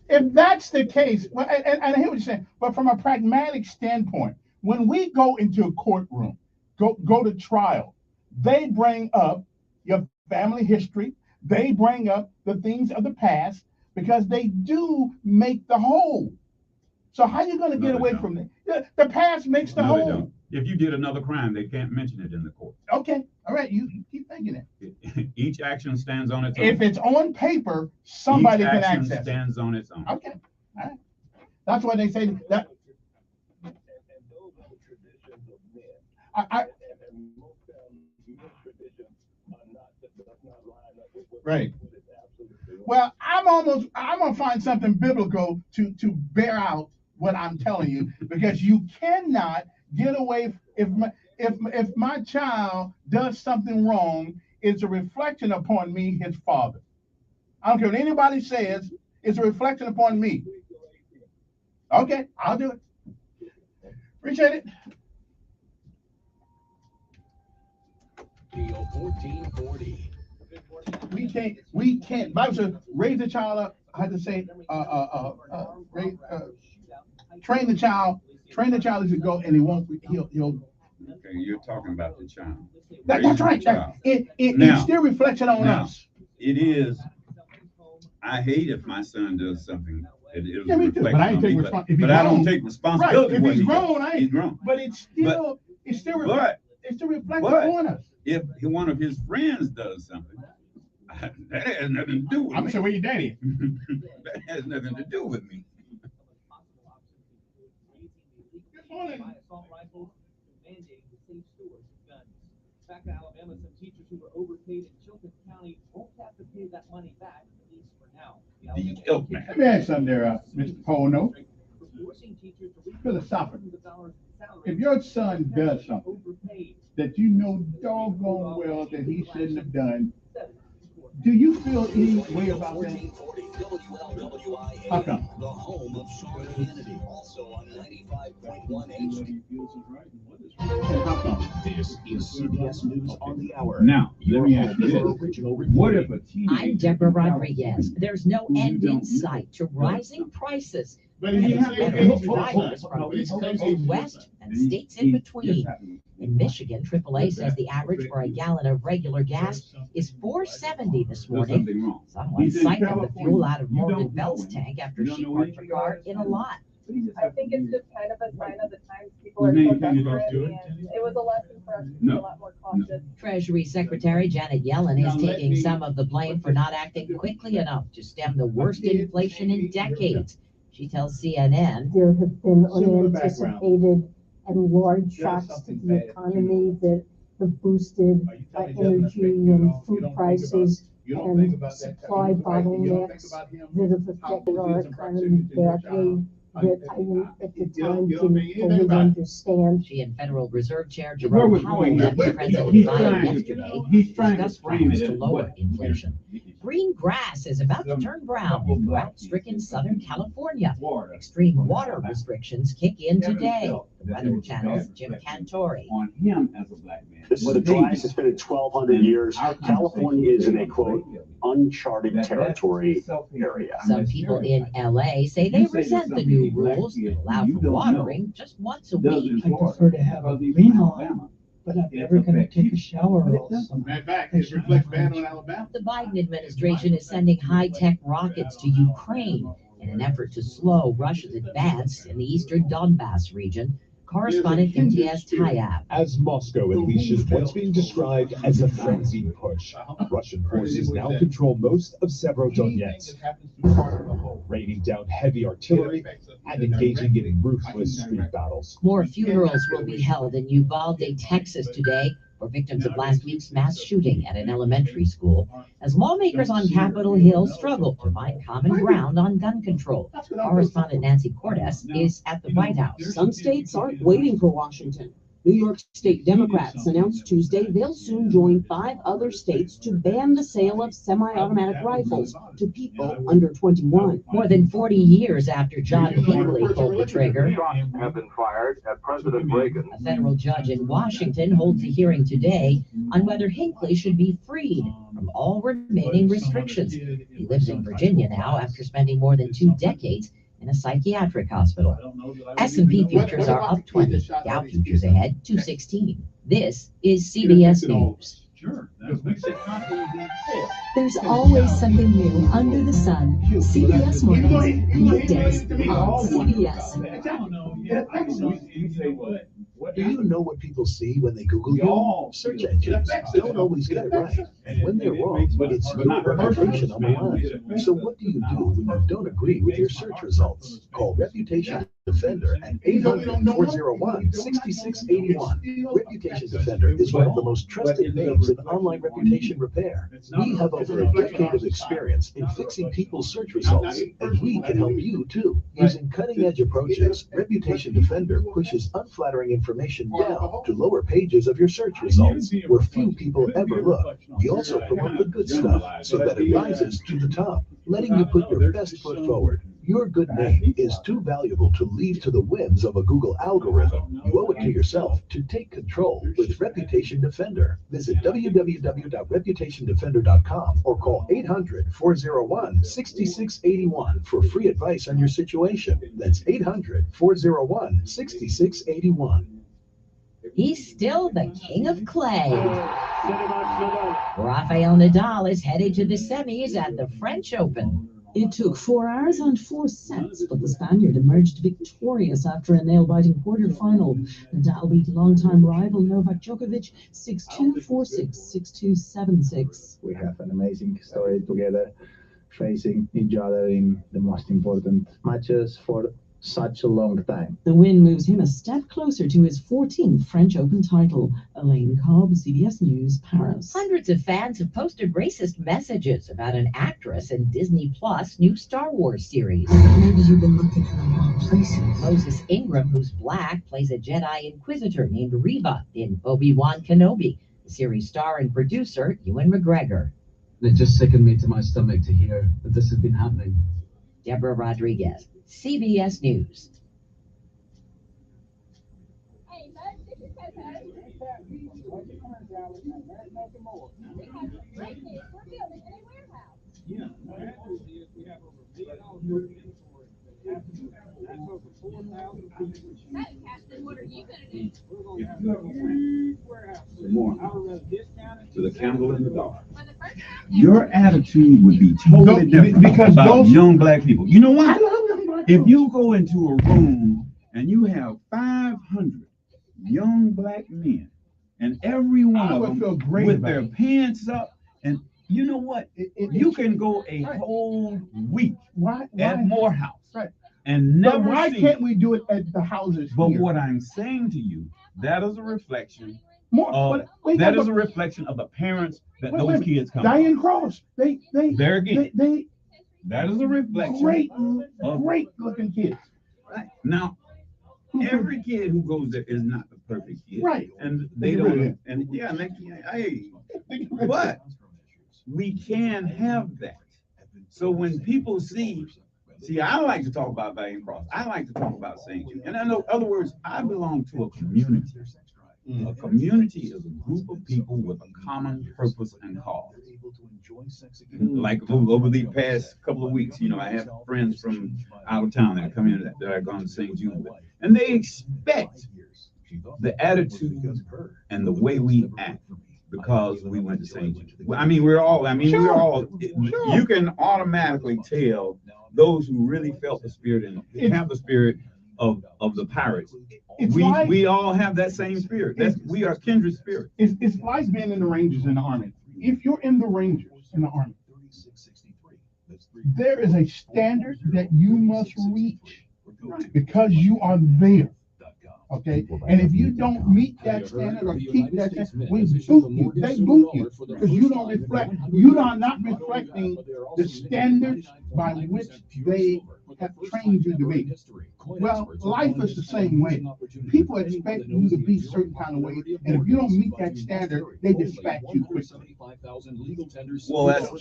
if that's the case, well, and I hear what you're saying, but from a pragmatic standpoint, when we go into a courtroom, go to trial, they bring up your family history, they bring up the things of the past, because they do make the whole. So how are you going to get away from it? The past makes the whole. They don't. If you did another crime, they can't mention it in the court. Okay. All right. You keep thinking it. Each action stands on its own. If it's on paper, somebody can access it. Each action stands on its own. Okay. All right. That's why they say that. And those are the traditions of men. And most men's traditions does not line up with what Right. What is absolutely right. Well, I'm gonna find something biblical to bear out what I'm telling you, because you cannot get away if my child does something wrong, it's a reflection upon me, his father. I don't care what anybody says, it's a reflection upon me. Okay, I'll do it. Appreciate it. 1440. We can't. Bible says, raise the child up. I had to say, train the child as you go, and he'll. Okay, you're talking about the child. That's right. It's still reflection on us. It is. I hate if my son does something. Yeah, me too. But I ain't take responsibility. But I don't take responsibility. Right. If he's grown, he's grown. But it's still reflecting on us. If one of his friends does something, that has nothing to do with me. I'm saying, where your daddy? That has nothing to do with me. Back in Alabama, some teachers who were overpaid in Chilton County won't have to pay that money back, at least for now. Let me ask something there, Mr. Pono. Philosophically, if your son does something that you know doggone well that he shouldn't have done, Do you feel any way about that? 1440 How come? the home of Sean Hannity, also on 95.1 HD. And how come? This is CBS News on the Hour. Now, let me ask you Your this. original What if reporting. a teenager? I'm Deborah Rodriguez. There's no end in sight to rising prices. But he has Federal drivers from East Coast and West and states in between. In Michigan, AAA says the average for a gallon of regular gas is $4.70 this There's morning. something wrong. Someone siphoned the fuel out of Morgan Bell's tank after she parked her car in a lot. I think it's just kind of a sign of the times. People are so desperate, and it was a lesson for us to be a lot more cautious. Treasury Secretary Janet Yellen is taking some of the blame for not acting quickly enough to stem the worst inflation in decades. She tells CNN, there have been unanticipated and large shocks to the economy that have boosted energy and food prices and supply bottlenecks that have affected our economy badly, that I, at the time, didn't fully understand. she and Federal Reserve Chair Jerome Powell met with President Biden yesterday to discuss plans to lower inflation. Green grass is about to turn brown in drought-stricken Southern California. Extreme water restrictions kick in today. The Weather Channel's Jim Cantori. On him as a black man. This is the driest it's been in 1,200 years. California is in a, quote, uncharted territory area. Some people in LA say they resent the new rules that allow for watering just once a week. I prefer to have a green lawn, but I'm never going to take a shower all summer. Matter of fact, it reflects bad on Alabama. The Biden administration is sending high-tech rockets to Ukraine in an effort to slow Russia's advance in the eastern Donbass region. Correspondent Imtiaz Tayyab. As Moscow unleashes what's being described as a frenzied push, Russian forces now control most of Severodonetsk, raining down heavy artillery and engaging in ruthless street battles. More funerals will be held in Uvalde, Texas today for victims of last week's mass shooting at an elementary school, as lawmakers on Capitol Hill struggle to find common ground on gun control. Correspondent Nancy Cordes is at the White House. Some states aren't waiting for Washington. New York State Democrats announced Tuesday they'll soon join 5 other states to ban the sale of semi-automatic rifles to people under 21. More than 40 years after John Hinckley pulled the trigger, Shots have been fired at President Reagan. a federal judge in Washington holds a hearing today on whether Hinckley should be freed from all remaining restrictions. He lives in Virginia now after spending more than 2 decades in a psychiatric hospital. S&P futures are up 20, Dow futures ahead 216. This is CBS News. There's always something new under the sun. CBS Mornings, weekdays on CBS. Do you know what people see when they Google you? Search engines don't always get it right. And when they're wrong, it's your reputation on the line. So what do you do when you don't agree with your search results? Call Reputation Defender at 800-401-6681. Reputation Defender is one of the most trusted names in online reputation repair. We have over a decade of experience in fixing people's search results, and we can help you too. Using cutting-edge approaches, Reputation Defender pushes unflattering information down to lower pages of your search results, where few people ever look. We also promote the good stuff so that it rises to the top, letting you put your best foot forward. Your good name is too valuable to leave to the whims of a Google algorithm. You owe it to yourself to take control with Reputation Defender. Visit www.reputationdefender.com or call 800-401-6681 for free advice on your situation. That's 800-401-6681. He's still the king of clay. Rafael Nadal is headed to the semis at the French Open. It took 4 hours and 4 sets, but the Spaniard emerged victorious after a nail-biting quarterfinal. Nadal beat longtime rival Novak Djokovic 6-2, 4-6, 6-2, 7-6. We have an amazing story together, facing each other in the most important matches for such a long time. The win moves him a step closer to his 14th French Open title. Elaine Cobb, CBS News, Paris. Hundreds of fans have posted racist messages about an actress in Disney Plus' new Star Wars series. Maybe you've been looking in the wrong places. Moses Ingram, who's black, plays a Jedi Inquisitor named Reva in Obi-Wan Kenobi. The series star and producer, Ewan McGregor. And it just sickened me to my stomach to hear that this had been happening. Deborah Rodriguez, CBS News. To the candle in the dark. Your attitude would be totally different because about those young black people. You know what? If you go into a room and you have 500 young black men, and every one of them with their pants up, and you know what? You can go a whole week at Morehouse. Right. And But never why see. can't we do it at the houses But here? what I'm saying to you, that is a reflection More, of but- wait, that but- is a reflection of the parents that Wait, those wait, kids come Diane from. Cross, they There again. they That is a reflection. great looking kids. Right. Now, every kid who goes there is not the perfect kid. Right. And they don't, and yeah, and hey, but we can have that. So when people see, I like to talk about Diane Cross. I like to talk about St. Jude. And in other words, I belong to a community. A community is a group of people with a common purpose and cause. Like over the past couple of weeks, I have friends from out of town that come in that are going to St. Jude with, and they expect the attitude and the way we act because we went to St. Jude. We're all. You can automatically tell those who really felt the spirit and have the spirit of the pirates. We all have that same spirit. We are kindred spirits. It's like being in the Rangers in the Army. If you're in the Rangers in the Army, there is a standard that you must reach because you are there. Okay, and if you don't meet that standard or keep that standard, we boot you. They boot you because you don't reflect. You are not reflecting the standards by which they have trained you to be. Well, life is the same way. People expect you to be a certain kind of way, and if you don't meet that standard, they dispatch you quickly. Well, that's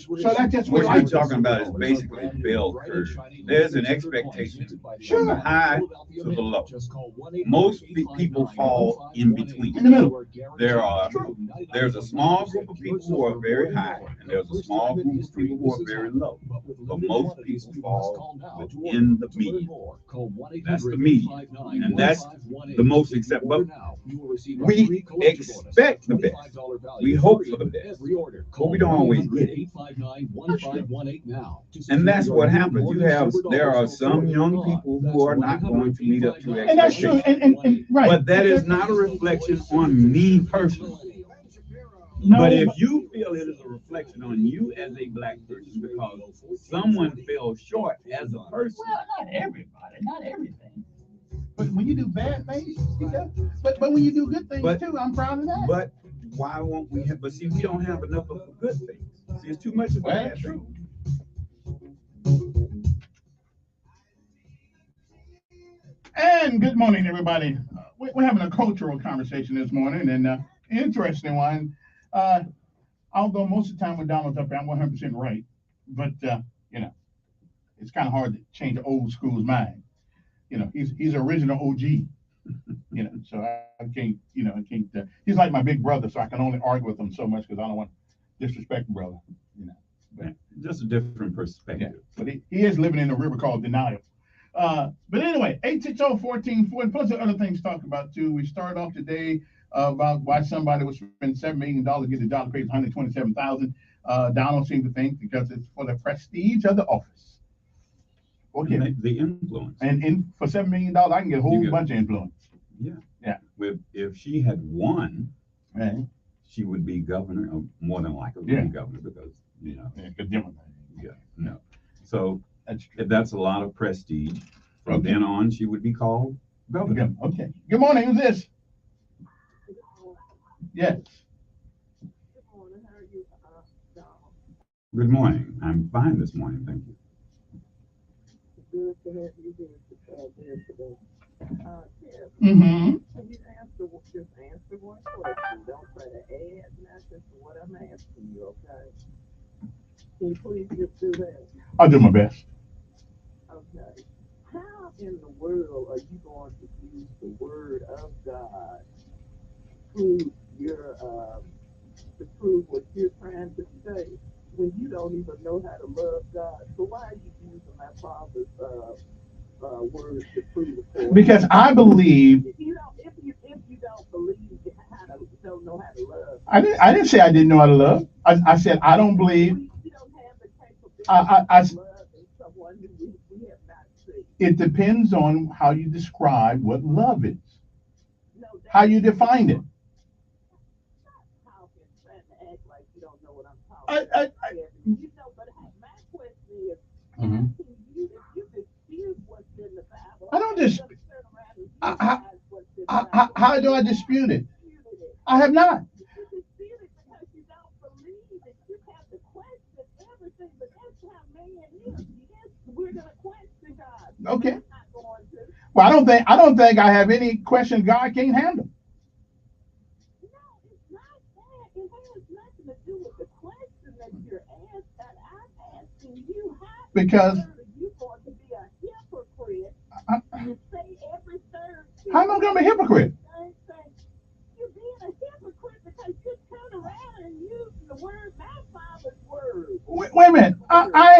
just what you're talking about is basically bell curve. There's an expectation from the high to the low. Most people fall in between. In the middle. There's a small group of people who are very high, and there's a small group of people who are very low. But most people fall within the median. That's the median, and that's the most acceptable. We expect the best. We hope for the best, but we don't always get it. And that's what happens. There are some young people who are not going to meet up to And that's true. expectations. And right. But that is not a reflection on me personally. No, but if you feel it is a reflection on you as a black person because someone fell short as a person, well, not everybody, not everything. But when you do bad things, but when you do good things too, I'm proud of that. But why won't we have? But see, we don't have enough of the good things. See, it's too much of that. That's true. And good morning, everybody. We're having a cultural conversation this morning, and interesting one. Although most of the time when Donald's up there, I'm 100% right, but it's kind of hard to change the old school's mind. He's original OG. So I can't. He's like my big brother, so I can only argue with him so much because I don't want to disrespect brother. But just a different perspective. Yeah, but he is living in a river called denial. But anyway, 860-1440, plus the other things to talk about too. We started off today about why somebody would spend $7 million to get the dollar pays $127,000. Donald seemed to think because it's for the prestige of the office. Okay. The influence. And for $7 million, I can get a whole bunch of influence. Yeah. If she had won, right, she would be governor, or more than likely be governor because no. So that's a lot of prestige. From then on, she would be called governor. Okay. Good morning. Who's this? Yes. Good morning. I'm fine this morning, thank you. Good to have you here today. Mm-hmm. Just answer one question. Don't try to add nothing to what I'm asking you, okay? Can you please just do that? I'll do my best. Okay. How in the world are you going to use the word of God to prove what you're trying to say when you don't even know how to love God? So why are you using my father's words to prove it for? Because I believe. If you don't believe how to, don't know how to love. I didn't say I didn't know how to love. I said I don't believe. We don't have the capability of loving someone who we have not seen. It depends on how you describe what love is. How you define it. You know, but my question is, asking you if you dispute what's in the Bible. I don't dispute. How do I dispute it? I have not. You dispute it because you don't believe that you have to question everything, but that's how man is. Yes, we're going to question God. Okay. We're not going to. Well, I don't think I have any question God can't handle. No, it's not that. It has nothing to do with the question that you're asked. That I'm asking you, how because you going to be a hypocrite? You say every Thursday. How am I going to be a hypocrite? You're being a hypocrite because you turn around and use the word, my father's word. Wait a minute. I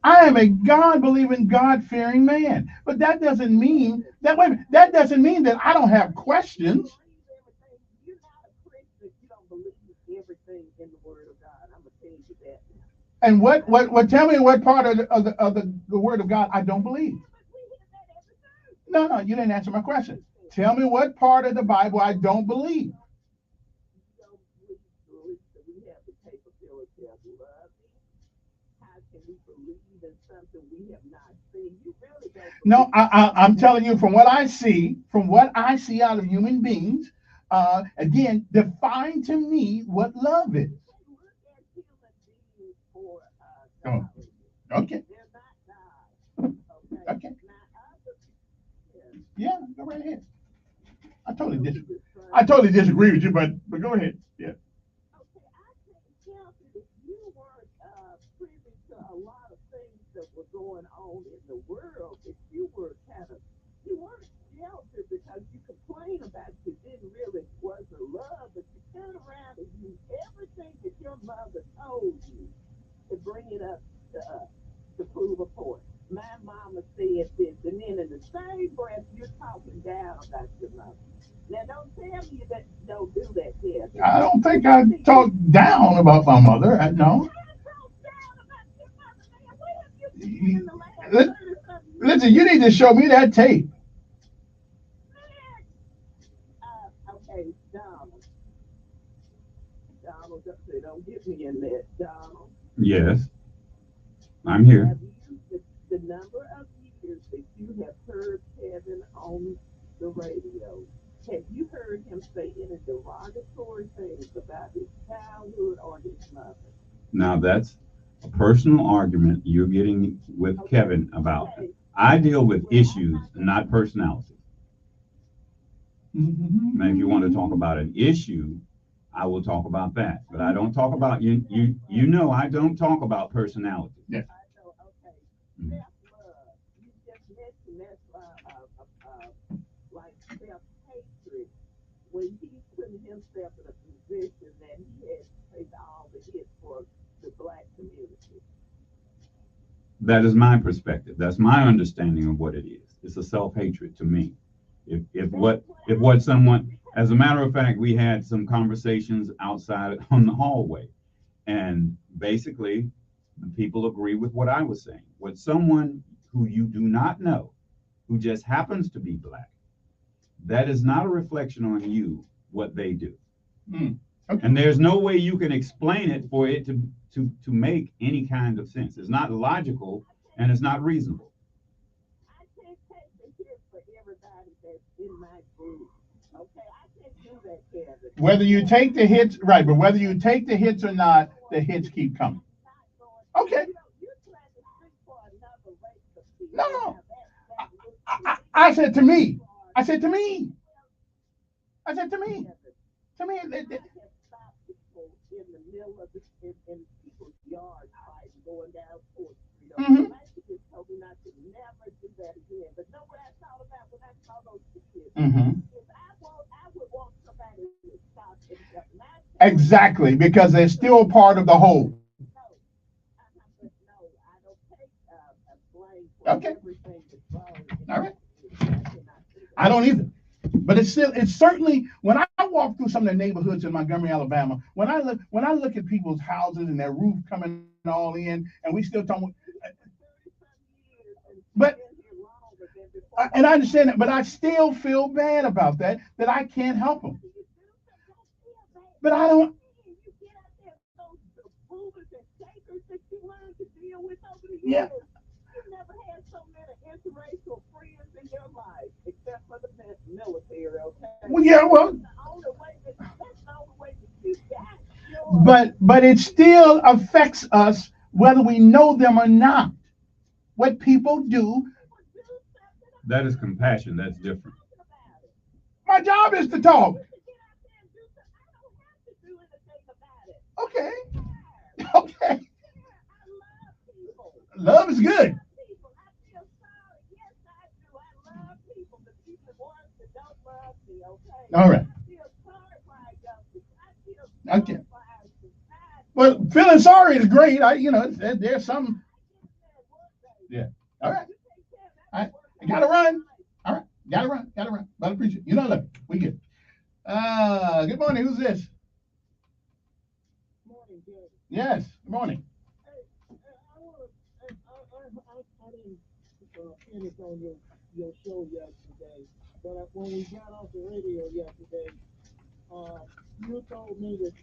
am a God-believing, God-fearing man. But that doesn't mean that. Wait a minute. That doesn't mean that I don't have questions. You're not a Christian. You don't believe everything in the word of God. I'm gonna tell you that. And what? Tell me what part of the word of God I don't believe. No, you didn't answer my question. Tell me what part of the Bible I don't believe. We have the capability of loving. How can we believe in something we have not seen? You really don't. No, I'm telling you from what I see out of human beings. Again, define to me what love is. Oh, okay. Okay. Yeah, go right ahead. I totally disagree with you, but go ahead. Yeah. Okay, I can tell that if you weren't privy to a lot of things that were going on in the world, if you weren't sheltered because you complain about you didn't really wasn't love, but you turn around and use everything that your mother told you to bring it up to prove a point. My mama said this, and then in the same breath you're talking down about your mother. Now don't tell me that don't do that, Kevin. I don't think I talk down about my mother. No. Listen, you need to show me that tape. Okay, Donald, don't get me in there, Donald. Yes, I'm here. Have you, the number of years that you have heard Kevin on the radio, have you heard him say any derogatory things about his childhood or his mother? Now that's a personal argument you're getting with Kevin about. I deal with issues, not personality. Now, if you want to talk about an issue, I will talk about that. But I don't talk about you know I don't talk about personality. Yeah. Self-love. You just mentioned that's like self-hatred. When he's putting himself in a position that he has to take all the hits for the black community. That is my perspective. That's my understanding of what it is. It's a self-hatred to me. If what someone, as a matter of fact, we had some conversations outside on the hallway, and basically the people agree with what I was saying. With someone who you do not know, who just happens to be black, that is not a reflection on you, what they do. Okay. And there's no way you can explain it for it to make any kind of sense. It's not logical and it's not reasonable. I can't take the hit for everybody that's in my group. Okay, I can't do that, Kevin. Whether you take the hits, right, but whether you take the hits or not, the hits keep coming. Okay. No. I said to me. I said to me. I said to me. To me. In the middle of in people's yards fighting going down Fourth Street. Mhm. They just told me not to never do that again. But know what I thought about when I saw those kids? Mhm. If I would want somebody to stop and help. Exactly, because they're still part of the whole. Okay. All right. I don't either. But it's certainly when I walk through some of the neighborhoods in Montgomery, Alabama, when I look at people's houses and their roof coming all in, and we still talking. But and I understand that, but I still feel bad about that I can't help them. But I don't. Yeah. You never had so many interracial friends in your life, except for the military, okay? Well, yeah, well. That's the only way that you got yours. But it still affects us whether we know them or not. What people do. That is compassion. That's different. My job is to talk. Okay. Okay. Love is good. All right. Okay. Well, feeling sorry is great. There's some. Yeah. All right. I gotta run. All right. Gotta run. But I appreciate it. You know, look, we good. Good morning. Who's this? Morning, Jerry. Yes. Good morning. I didn't finish on your show yesterday, but when we got off the radio yesterday, you told me that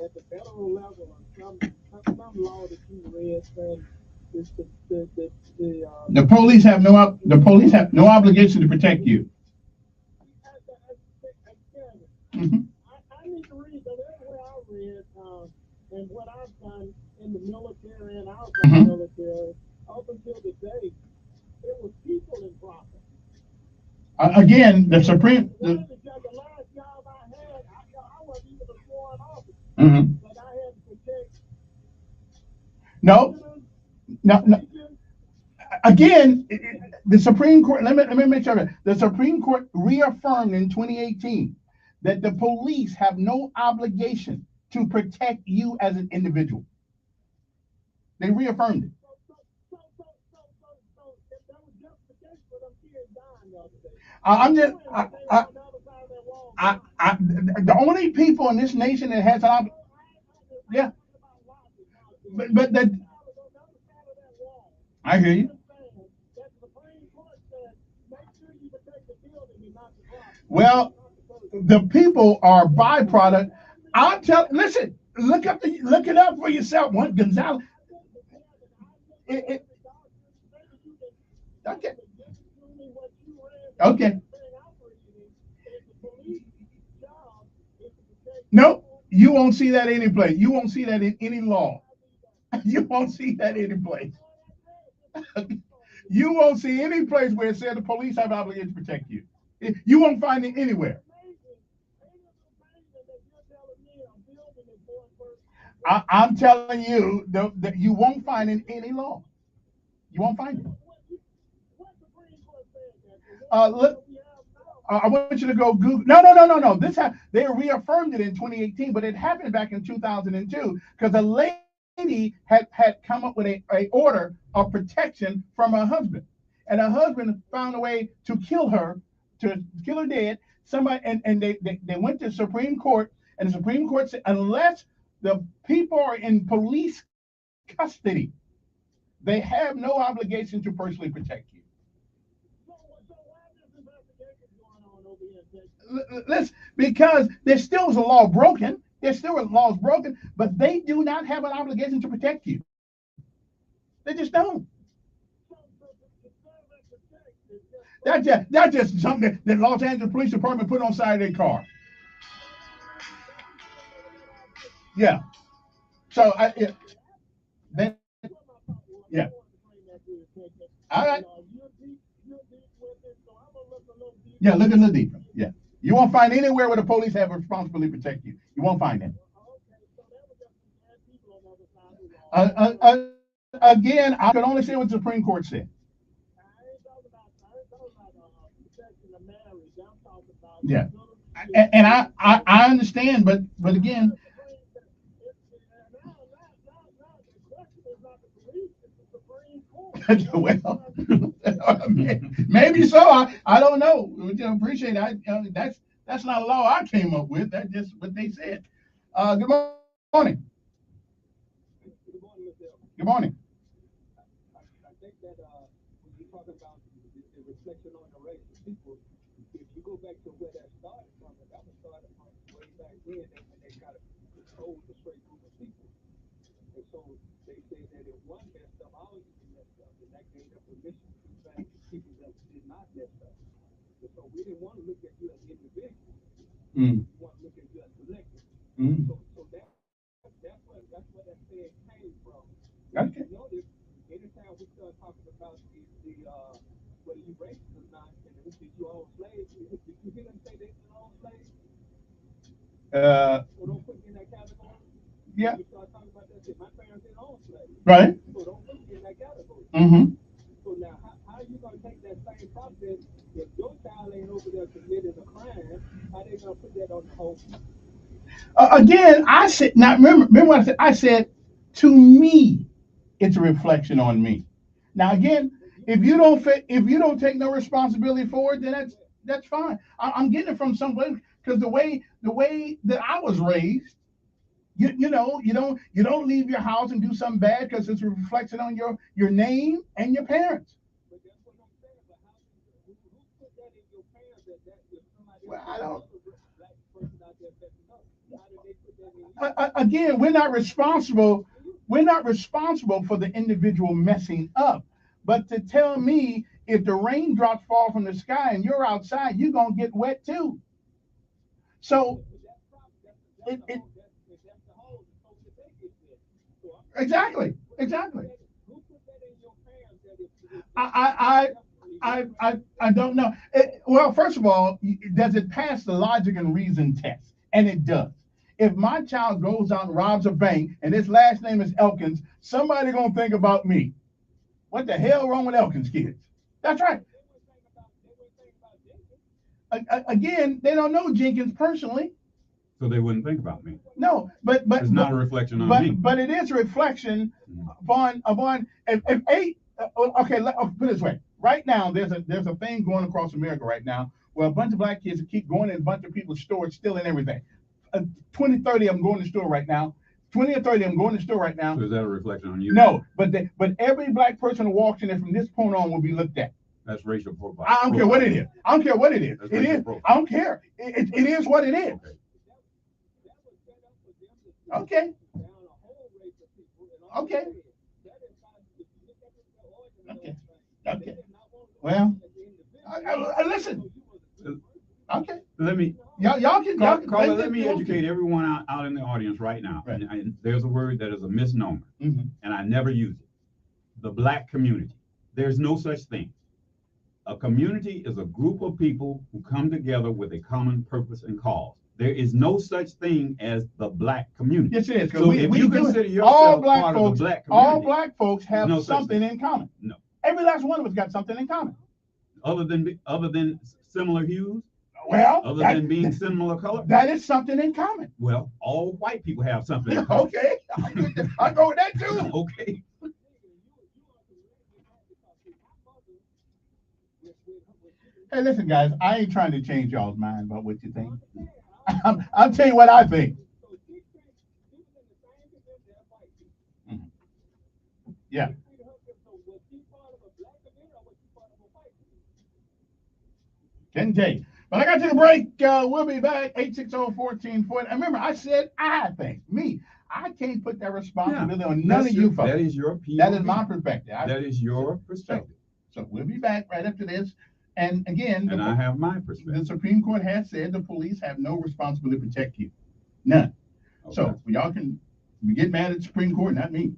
at the federal level, some law that you read said the police have no obligation to protect you. Mm-hmm. I need to read that everywhere I read, and what I've done in the military and outside the military up until today, it was people in profit. Again, the Supreme. The last job I had, I wasn't even a sworn officer, but I had to protect. No. Again, the Supreme Court. Let me make sure. The Supreme Court reaffirmed in 2018 that the police have no obligation to protect you as an individual. They reaffirmed it. The only people in this nation that has an yeah. But that. I hear you. Well, the people are byproduct. Listen, look it up for yourself. What Gonzalez? Okay. Okay. No, you won't see that any place. You won't see that in any law. You won't see that any place. You won't see any place where it said the police have an obligation to protect you. You won't find it anywhere. I'm telling you that you won't find it in any law. You won't find it. Look, I want you to go Google. No. They reaffirmed it in 2018, but it happened back in 2002 because a lady had come up with a order of protection from her husband, and her husband found a way to kill her dead. Somebody and they went to the Supreme Court, and the Supreme Court said unless the people are in police custody, they have no obligation to personally protect you. Listen, because there still is a law broken. There's still a law broken, but they do not have an obligation to protect you. They just don't. That's just something that Los Angeles Police Department put on the side of their car. Yeah. So yeah. All right. Yeah, look a little deeper. Yeah. You won't find anywhere where the police have a responsibility to protect you. You won't find it. Again, I can only say what the Supreme Court said. Yeah, and I understand, but again, well, maybe so. I don't know. Appreciate it. That's not a law I came up with. That's just what they said. Good morning. Good morning. I think that when you talk about the reflection on the race of people, if you go back to where that started from, that was started from way back then when they got to control the straight group of people. And so they say that if one messed up, all of you messed up, and that gave them permission to thank people that did not mess up. And so we didn't want to look at you as individuals. We want to look at you as collective. So that's where that saying came from. Okay. You notice anytime we start talking about the whether you racist or not, and did you own slaves? Did you hear them say they didn't own slaves? So don't put me in that category. Yeah. We start talking about that shit. My parents didn't own slaves. Right. So don't put me in that category. So now, how are you gonna take that same process if your child ain't over there committing a crime? How they gonna put that on the whole? Again, I said. Now remember what I said. I said to me, it's a reflection on me. Now again, if you don't take no responsibility for it, then that's fine. I'm getting it from someplace because the way that I was raised, you know, you don't leave your house and do something bad because it's a reflection on your name and your parents. Well, I don't. Again, we're not responsible for the individual messing up. But to tell me if the raindrops fall from the sky and you're outside, you're gonna get wet too. So exactly. I don't know. Well, first of all, does it pass the logic and reason test? And it does. If my child goes out and robs a bank and his last name is Elkins, somebody gonna think about me. What the hell wrong with Elkins kids? That's right. Again, they don't know Jenkins personally. So they wouldn't think about me. No, but it's not a reflection on me. But it is a reflection upon if okay, let's put it this way. Right now, there's a thing going across America right now where a bunch of black kids keep going in a bunch of people's stores stealing everything. 20, 30 of them going to the store right now. 20 or 30 of them going to the store right now. So is that a reflection on you? No, but every black person who walks in there from this point on will be looked at. That's racial profiling. I don't care what it is. I don't care what it is. It is. I don't care. It is what it is. Okay. Well, listen. Okay. Let me. Y'all can. Carla, let me educate everyone out in the audience right now. Right. And there's a word that is a misnomer, and I never use it. The black community. There's no such thing. A community is a group of people who come together with a common purpose and cause. There is no such thing as the black community. Yes, it is. So if you consider yourself part of the black community, all black folks have something in common. No. Every last one of us got something in common. Other than similar hues? Well, other than being similar color? That is something in common. Well, all white people have something in common. Okay. I go with that too. Okay. Hey, listen, guys, I ain't trying to change y'all's mind about what you think. I'll tell you what I think. Yeah. Can take. But I got to the break. We'll be back. 860-1440. And remember, I said I think. Me. I can't put that responsibility on none of you folks. That is your POV. That is my perspective. That is your perspective. So we'll be back right after this. And again, I have my perspective. The Supreme Court has said the police have no responsibility to protect you. None. Okay. So y'all can get mad at the Supreme Court, not me.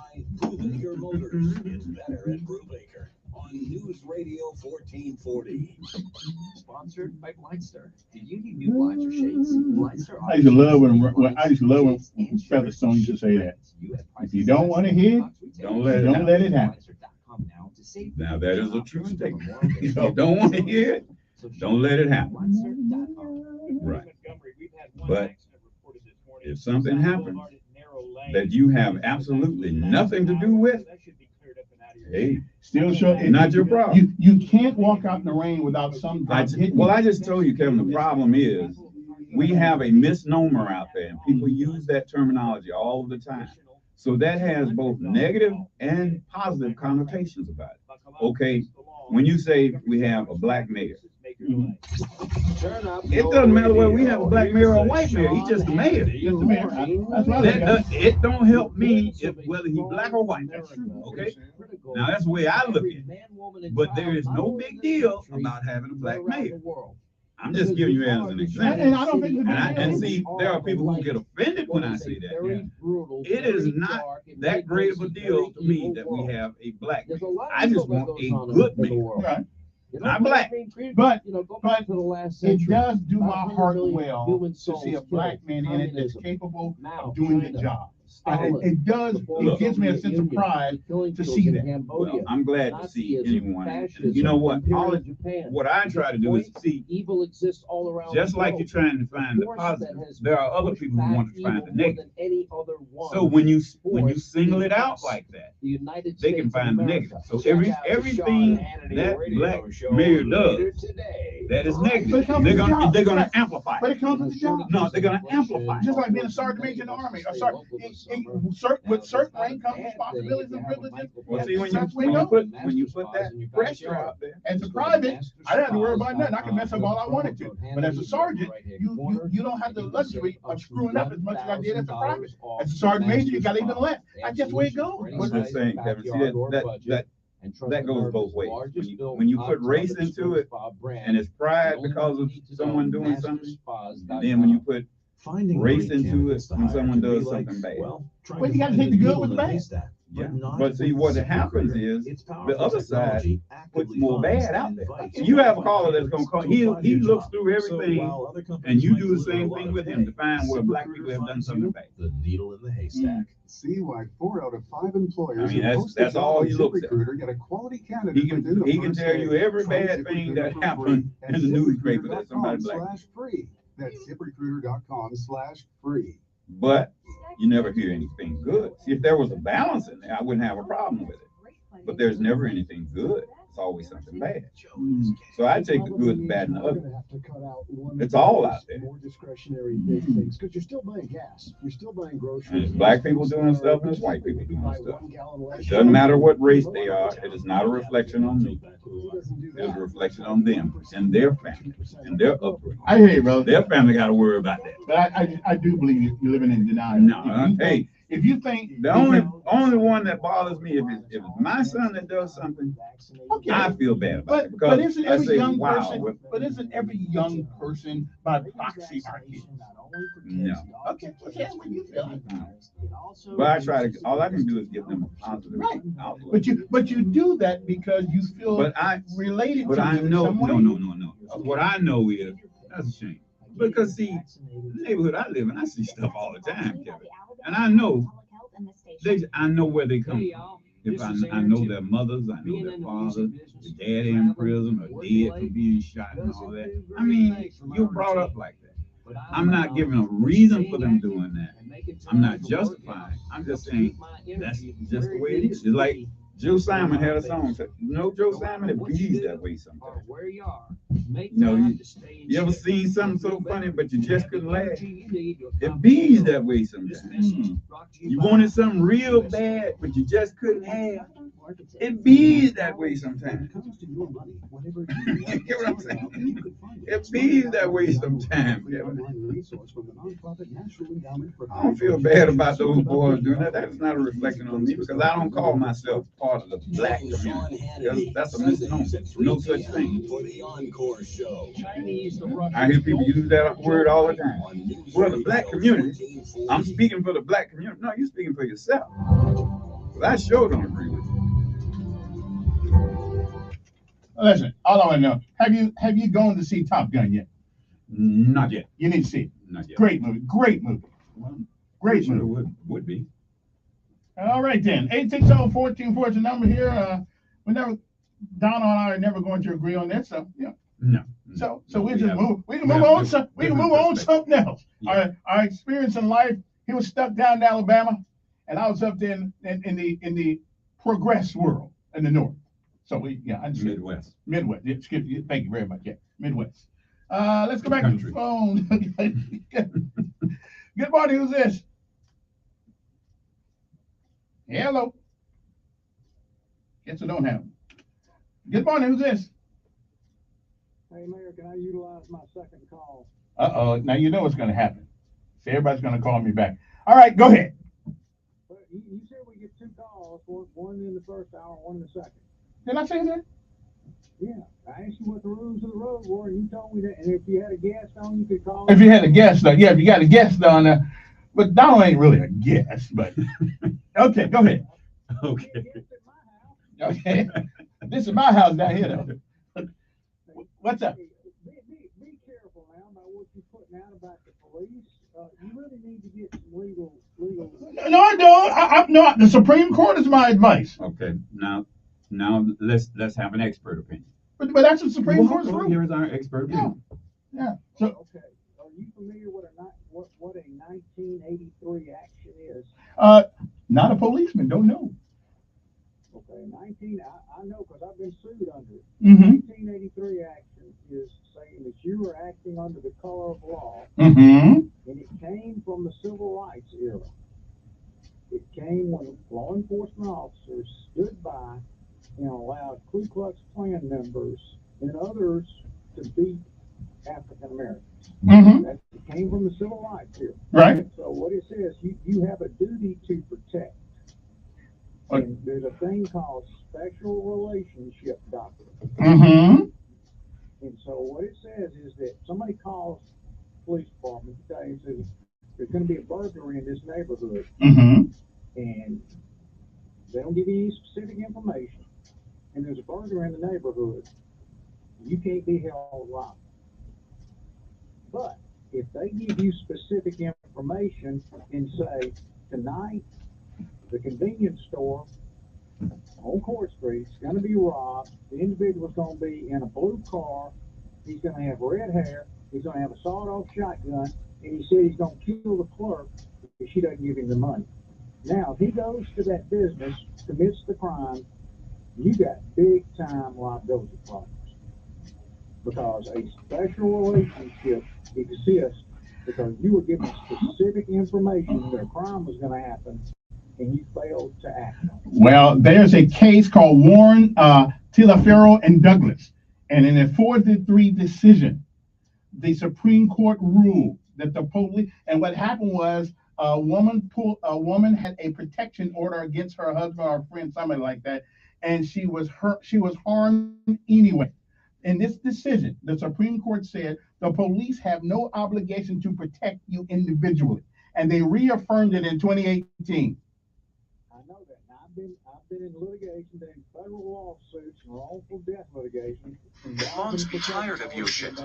by Brubaker Motors. It's better at Brubaker on News Radio 1440. Sponsored by Blindstar. Do you need new blinds or shades? Blindstar. I used to love when Featherstone used to say that. If you don't want to hear it, don't let it happen. Now that is a true statement. If you don't want to hear it, don't let it happen. Right. But if something happens that you have absolutely nothing to do with, hey, still sure not your problem. You can't walk out in the rain without some drops hitting. Well, I just told you, Kevin, the problem is we have a misnomer out there, and people use that terminology all the time. So that has both negative and positive connotations about it. Okay, when you say we have a black mayor, it doesn't matter whether we have a black mayor or a white mayor. He's just the mayor. It don't help me if whether he's black or white. Okay, now that's the way I look at it. But there is no big deal about having a black mayor. I'm just giving you as an example. And I don't think and see, there are people who get offended when I say that. It is not that great of a deal to me that we have a black mayor. I just want a good mayor. Not black, but it does do my heart well to see a black man in it that's capable of doing the job. It does. It gives me a sense of pride to see that. Well, I'm glad to see anyone. You know what? What I try to do is see evil exists all around. Just like you're trying to find the positive, there are other people who want to find the negative. So when you single it out like that, they can find the negative. So everything that black mayor does that is negative, they're gonna amplify it. But it comes with the job. No, they're gonna amplify it. Just like being a sergeant major in the army. With certain rank comes responsibilities and privileges. Well, see, when you put that pressure out there, as a private, I don't have to worry about nothing. I can mess up all I wanted to. But as a sergeant, you don't have the luxury of screwing up as much as I did as a private. As a sergeant major, you got even less. That's just the way it goes. What's I'm saying, Kevin? See, that goes both ways. When you put race into it, and it's pride because of someone doing something, and then when you put race into it when someone does something bad. Well, you got to take the good with the bad. Yeah, but see what happens is the other side puts more bad out there. So you have a caller that's gonna call. He looks through everything, and you do the same thing with him to find where black people have done something bad. The needle in the haystack. See why 4 out of 5 employers. I mean, that's all he looks at. Get a quality candidate. He can tell you every bad thing that happened in the newspaper that somebody black. That's ziprecruiter.com/free. But you never hear anything good. See, if there was a balance in there, I wouldn't have a problem with it. But there's never anything good. It's always something bad. So I take the good, the bad, and the ugly. It's all out there. More discretionary big things because you're still buying gas, you're still buying groceries. And it's black people doing stuff, and it's white people doing stuff. It doesn't matter what race they are. It is not a reflection on me. It is a reflection on them and their family and their upbringing. I hear you, brother. Their family got to worry about that. But I do believe you're living in denial. No, hey. If you think the only one that bothers me if it's my son that does something, okay, I feel bad about it because but isn't every young person? But isn't every young person by proxy our kids? No. Okay, well, that's what you feel. But I try to. All I can do is give them a positive outlook. But you do that because you feel related. But to I them know. in some way. No. What I know is that's a shame. Because see, the neighborhood I live in, I see stuff all the time, Kevin. And I know where they come from. If I know their mothers, I know their fathers, the daddy in prison or dead for being shot and all that. I mean, you're brought up like that. I'm not giving a reason for them doing that. I'm not justifying. I'm just saying that's just the way it is. It's like Joe Simon had a song. No, Joe Simon, it bees that way sometimes. You ever seen something so funny, but you just couldn't laugh? It bees that way sometimes. You wanted something real bad, but you just couldn't have. It bees that way sometimes. You get what I'm saying? It bees that way sometimes. I don't feel bad about those boys doing that. That's not a reflection on me because I don't call myself part of the black community. That's a misnomer. No such thing. I hear people use that word all the time. Well, the black community. I'm speaking for the black community. No, you're speaking for yourself. Well, I sure don't agree with you. Listen, all I want to know, have you gone to see Top Gun yet? Not yet. You need to see it. Not yet. Great movie. Great movie. Great Sure movie. would be. All right then. 860-1440 is the number here. We never, Don and I are never going to agree on this. So yeah. No. So no, we just have- move. We can we move have on. We can move on to something else. Yeah. Our experience in life. He was stuck down in Alabama, and I was up there in the progress world in the north. So I understand. Midwest. Midwest. Yeah, skip. Thank you very much. Yeah, Midwest. Let's go back to the phone. Good morning. Who's this? Hello. Guess I don't have him. Good morning. Who's this? Hey, Mayor, can I utilize my second call? Now you know what's going to happen. See, everybody's going to call me back. All right, go ahead. But you said we get two calls, one in the first hour, one in the second. Did I say that? Yeah, I asked you what the rules of the road were, and you told me that. And if you had a guest on, you could call. If you had a guest, if you got a guest on, but Donald ain't really a guest, but okay, go ahead. Okay. Okay, this is my house down here, though. What's up? Be careful now about what you're putting out about the police. You really need to get some legal. No, I don't. No, the Supreme Court is my advice. Okay. Now let's have an expert opinion. But that's the Supreme Court's rule. Here's our expert opinion. Yeah. So Okay. Are you familiar with what a 1983 action is? Not a policeman. Don't know. Okay, I know because I've been sued under it. Mm-hmm. 1983 action is saying that you are acting under the color of law, Mm-hmm. and it came from the civil rights era. It came when law enforcement officers stood by and allowed Ku Klux Klan members and others to beat African Americans. Mm-hmm. That came from the civil rights era. Right. So what it says, you have a duty to protect. And there's a thing called special relationship doctrine. Mm-hmm. And so what it says is that somebody calls the police department today and says there's going to be a burglary in this neighborhood, Mm-hmm. and they don't give you any specific information, and there's a burglary in the neighborhood, you can't be held liable. But if they give you specific information and say, tonight, the convenience store on Court Street is going to be robbed. The individual's going to be in a blue car. He's going to have red hair. He's going to have a sawed-off shotgun. And he said he's going to kill the clerk if she doesn't give him the money. Now, if he goes to that business, commits the crime, you got big-time liability problems. Because a special relationship exists because you were given specific information that a crime was going to happen, and you failed to act on it. Well, there's a case called Warren, Taliaferro, and Douglas, and in a 4-3 decision, the Supreme Court ruled that the police, and what happened was a woman had a protection order against her husband or friend, something like that, and she was harmed anyway. In this decision, the Supreme Court said the police have no obligation to protect you individually, and they reaffirmed it in 2018. I know that. Now, I've been in litigation, been in federal lawsuits, and wrongful death litigation. Mom's tired of your shit. Is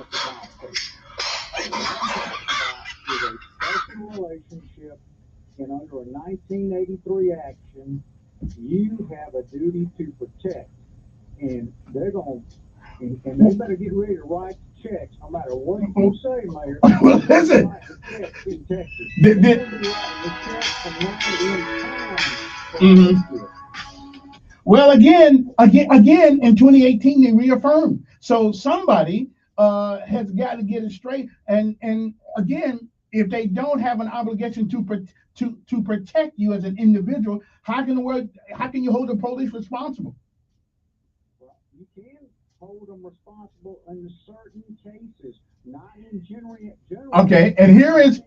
a special relationship, and under a 1983 action, you have a duty to protect, and they're going to. And they better get ready to write the checks, no matter what you say, Mayor. Well, listen. Well, again, in 2018, they reaffirmed. So somebody has got to get it straight. And again, if they don't have an obligation to protect you as an individual, how can you hold the police responsible? Well, you can hold them responsible in certain cases, not in general. Okay, and here's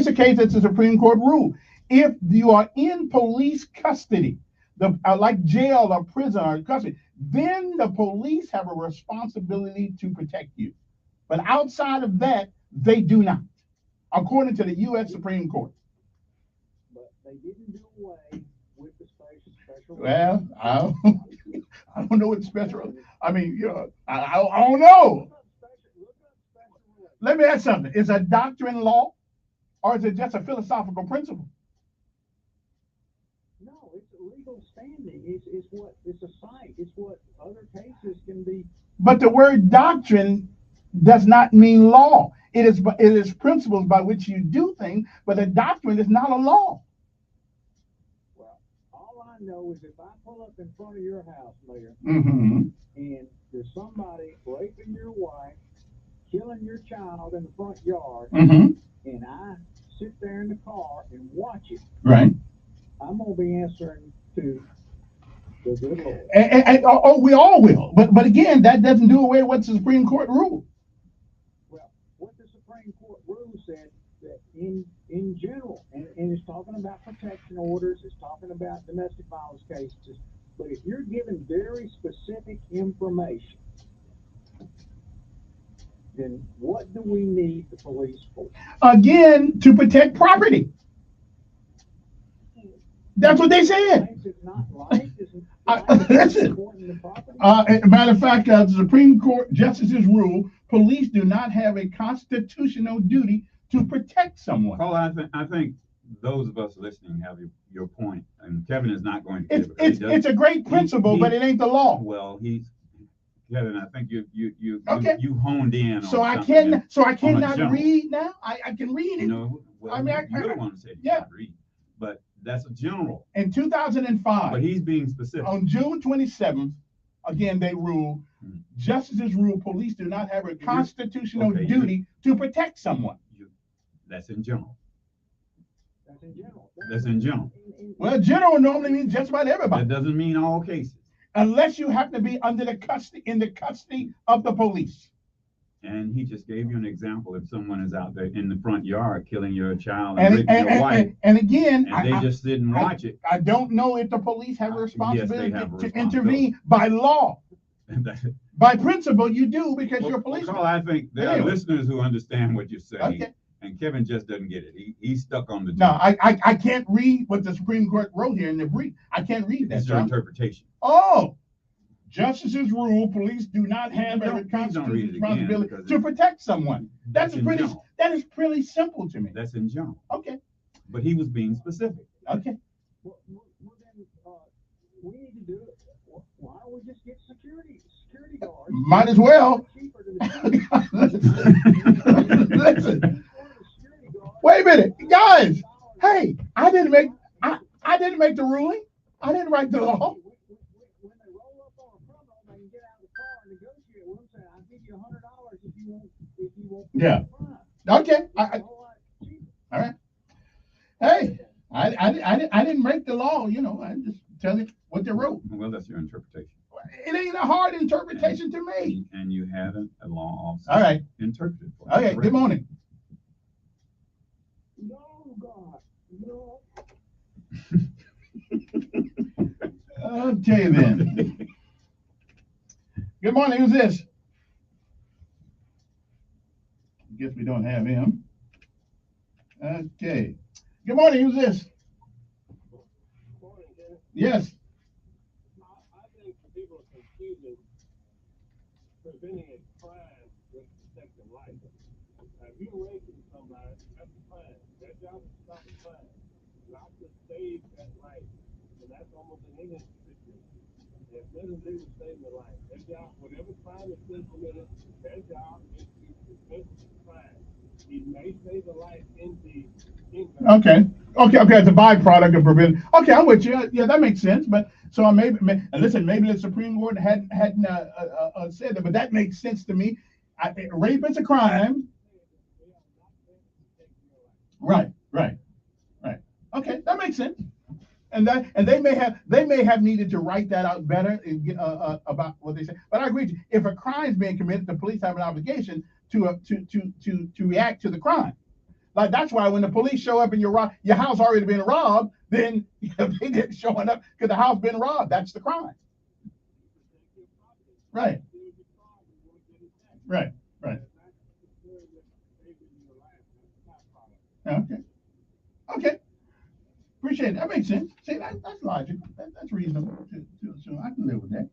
the case that's the Supreme Court rule. If you are in police custody, like jail or prison or custody, then the police have a responsibility to protect you. But outside of that, they do not, according to the U.S. Supreme Court. But they didn't do away with the Well, I don't know what special. I mean, you know, I don't know. Let me ask something. Is a doctrine law, or is it just a philosophical principle? No, it's a legal standing. It's what it's a site. It's what other cases can be. But the word doctrine does not mean law. It is principles by which you do things, but a doctrine is not a law. Well, all I know is if I pull up in front of your house, Mayor, Mm-hmm. and there's somebody raping your wife, killing your child in the front yard, Mm-hmm. and I sit there in the car and watch it, Right. I'm gonna be answering to the good Lord. Oh, we all will. But again, that doesn't do away with what the Supreme Court ruled. Well, what the Supreme Court rule said that in general, and it's talking about protection orders, it's talking about domestic violence cases, but if you're given very specific information, then what do we need the police for? Again, to protect property. That's what they said. Listen. Matter of fact, the Supreme Court justices rule police do not have a constitutional duty to protect someone. Well, I think those of us listening have your point, and Kevin is not going to. It's a great principle, but it ain't the law. Well, Kevin, I think you honed in. So I cannot read now. I can read it. No, well, I mean, you're the one who said you can't read, but that's a general. In 2005, but he's being specific. On June 27th, again they ruled. Justices rule police do not have a constitutional duty to protect someone. That's in general. That's in general. That's in general. Well, general normally means just about everybody. That doesn't mean all cases. Unless you happen to be in the custody of the police. And he just gave you an example. If someone is out there in the front yard killing your child and raping your wife, and again, they just didn't watch it. I don't know if the police have a responsibility yes, to intervene by law. By principle, you do because you're a policeman. Carl, I think there are listeners who understand what you're saying. Okay. And Kevin just doesn't get it. He's stuck on the. No, I can't read what the Supreme Court wrote here in the brief. I can't read that. It's your interpretation. Oh, justices rule police do not have a constitutional responsibility to protect someone. That is pretty simple to me. That's in general. Okay. But he was being specific. Okay. Well, then we need to do it. Why don't we just get security guards? Might as well. Listen. Wait a minute, guys. Hey, I didn't make the ruling. I didn't write the law. When they roll up on a criminal, they can get out of the car and negotiate with them, say, "I'll give you $100 if you won't." Yeah. Okay. All right. Hey, I didn't make the law. You know, I just tell you what they wrote. Well, that's your interpretation. It ain't a hard interpretation to me. And you had a law officer. All right. Interpreted for Okay. Good morning. No, God, no. Okay then. Good morning. Who's this? Guess we don't have him. Okay. Good morning. Who's this? Yes. I think people are confusing preventing a crime with protecting life. If you're raping somebody, that's a crime. That job is to stop a crime, not to save that life. And that's almost an innocent situation. It doesn't do to save the life. That job, whatever crime is implemented, that job is to prevent the crime. He may save the life in the Okay. It's a byproduct of prevention. Okay, I'm with you. Yeah, that makes sense. But so maybe the Supreme Court hadn't said that, but that makes sense to me. Rape is a crime. Right. Okay, that makes sense. And they may have needed to write that out better about what they say. But I agree with you. If a crime is being committed, the police have an obligation to react to the crime. Like that's why when the police show up and your house already been robbed, then they didn't showing up because the house been robbed. That's the crime. Right. Okay. Appreciate it. That makes sense. See, that's logical. That's reasonable. So I can live with that.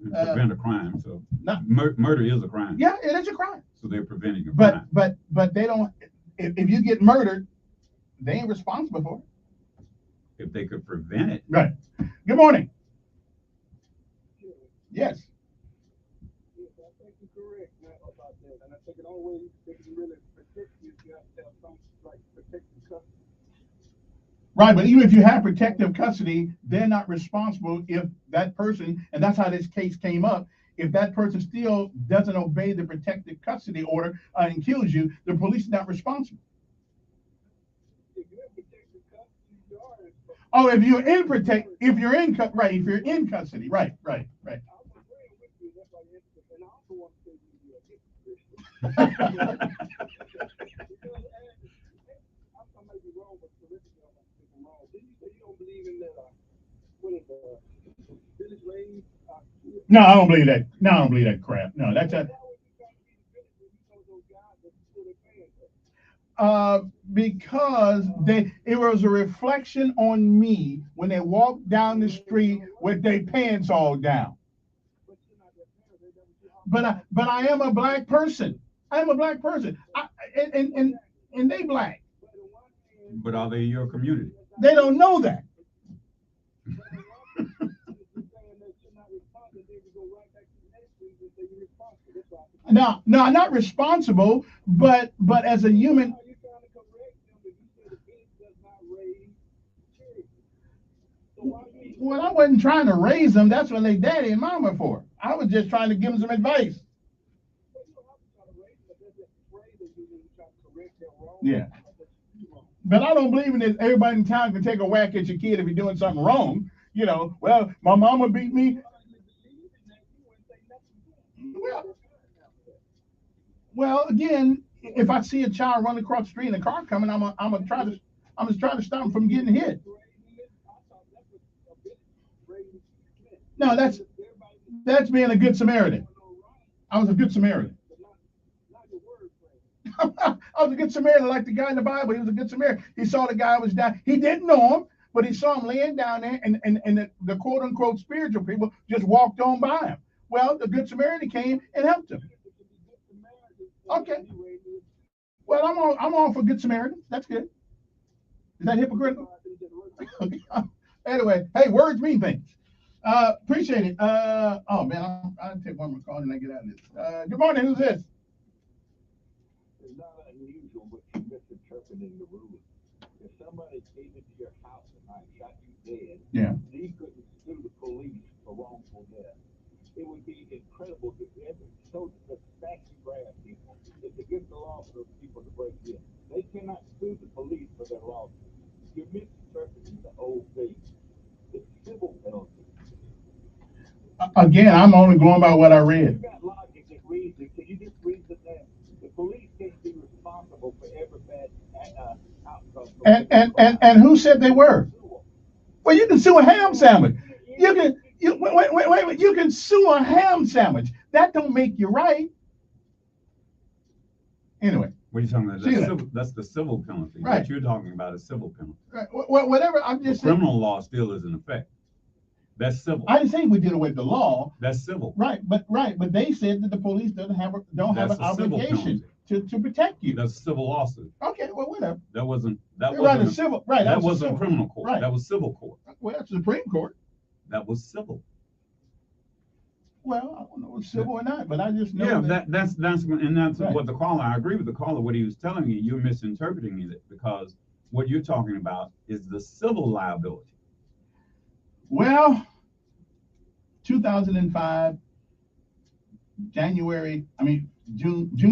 Prevent a crime. So Not, murder is a crime. yeah, it is a crime. So they're preventing a crime. But they don't. If you get murdered, they ain't responsible for it. If they could prevent it. Right. Good morning. Yes. Yes, I think you're correct, Matt, about that. And I think the only way they can really protect you is you have to have some like protective custody. Right, but even if you have protective custody, they're not responsible if that person, and that's how this case came up, if that person still doesn't obey the protective custody order and kills you, the police are not responsible. If you have protective custody, you are responsible. Oh, if you're in custody, right. I was agreeing with you, that's why you and I also want to say you are a Christian. I might be wrong, but correct me if I'm wrong. Didn't you say you don't believe in that, what is village raised? No, I don't believe that. No, I don't believe that crap. No, that's a. Because it was a reflection on me when they walked down the street with their pants all down. But I am a black person. I am a black person. And they black. But are they your community? They don't know that. No, not responsible, but as a human. Well, I wasn't trying to raise them. That's what they daddy and mama for. I was just trying to give them some advice. Yeah. But I don't believe in this. Everybody in town can take a whack at your kid if you're doing something wrong. You know, well, my mama beat me. Well, again, if I see a child run across the street and a car coming, I'm gonna try to stop him from getting hit. No, that's being a good Samaritan. I was a good Samaritan. I was a good Samaritan, like the guy in the Bible. He was a good Samaritan. He saw the guy was down. He didn't know him, but he saw him laying down there, and the quote unquote spiritual people just walked on by him. Well, the good Samaritan came and helped him. Okay. Well, I'm all for good Samaritan. That's good. Is that hypocritical? Anyway, hey, words mean things. Appreciate it. Oh man, I'll take one more call and I get out of this. Good morning. Who's this? It's not unusual, but you're misinterpreting the rules. If somebody came into your house and shot you dead, yeah, you couldn't sue the police for wrongful death. It would be incredible to ever so the statute grab people. It's against the law for those people to break in. They cannot sue the police for their lawsuit. You're misinterpreting the old thing. It's civil penalty. Again, I'm only going by what I read. You got logic that reads it. Can you just read the name? The police can't be responsible for every bad outcome. And who said they were? Well, you can sue a ham sandwich. Wait. You can sue a ham sandwich. That don't make you right. Anyway. What are you talking about? That's the civil penalty. Right. What you're talking about is civil penalty. Right. Whatever. I'm just saying. Criminal law still is in effect. That's civil. I didn't say we did away with the law. That's civil. Right, but they said that the police don't have an obligation to protect you. That's a civil lawsuit. Okay, well, whatever. That wasn't That wasn't criminal court. Right. That was civil court. Well, that's the Supreme Court. That was civil. Well, I don't know if it's civil or not, but I just know that's right. What the caller. I agree with the caller. What he was telling you, you're misinterpreting it because what you're talking about is the civil liability. Well, 2005, June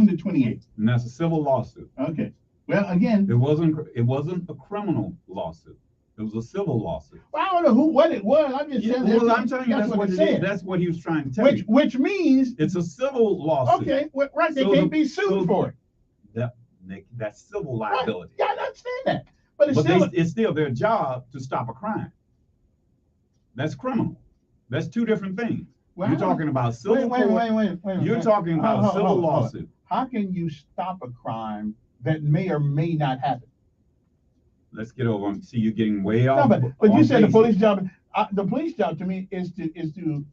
the 28th. And that's a civil lawsuit. Okay. Well, again, it wasn't a criminal lawsuit. It was a civil lawsuit. Well, I don't know what it was. I'm just saying. Well, I'm telling you that's what it is. That's what he was trying to tell you. Which means it's a civil lawsuit. Okay, right. They can't be sued for it. That's civil liability. Right. Yeah, I understand that. But it's still their job to stop a crime. That's criminal. That's two different things. Well, you're talking about civil wait. You're talking about a civil lawsuit. How can you stop a crime that may or may not happen? let's get over and see you getting way No, off. but you said the base. police job. The police job to me is to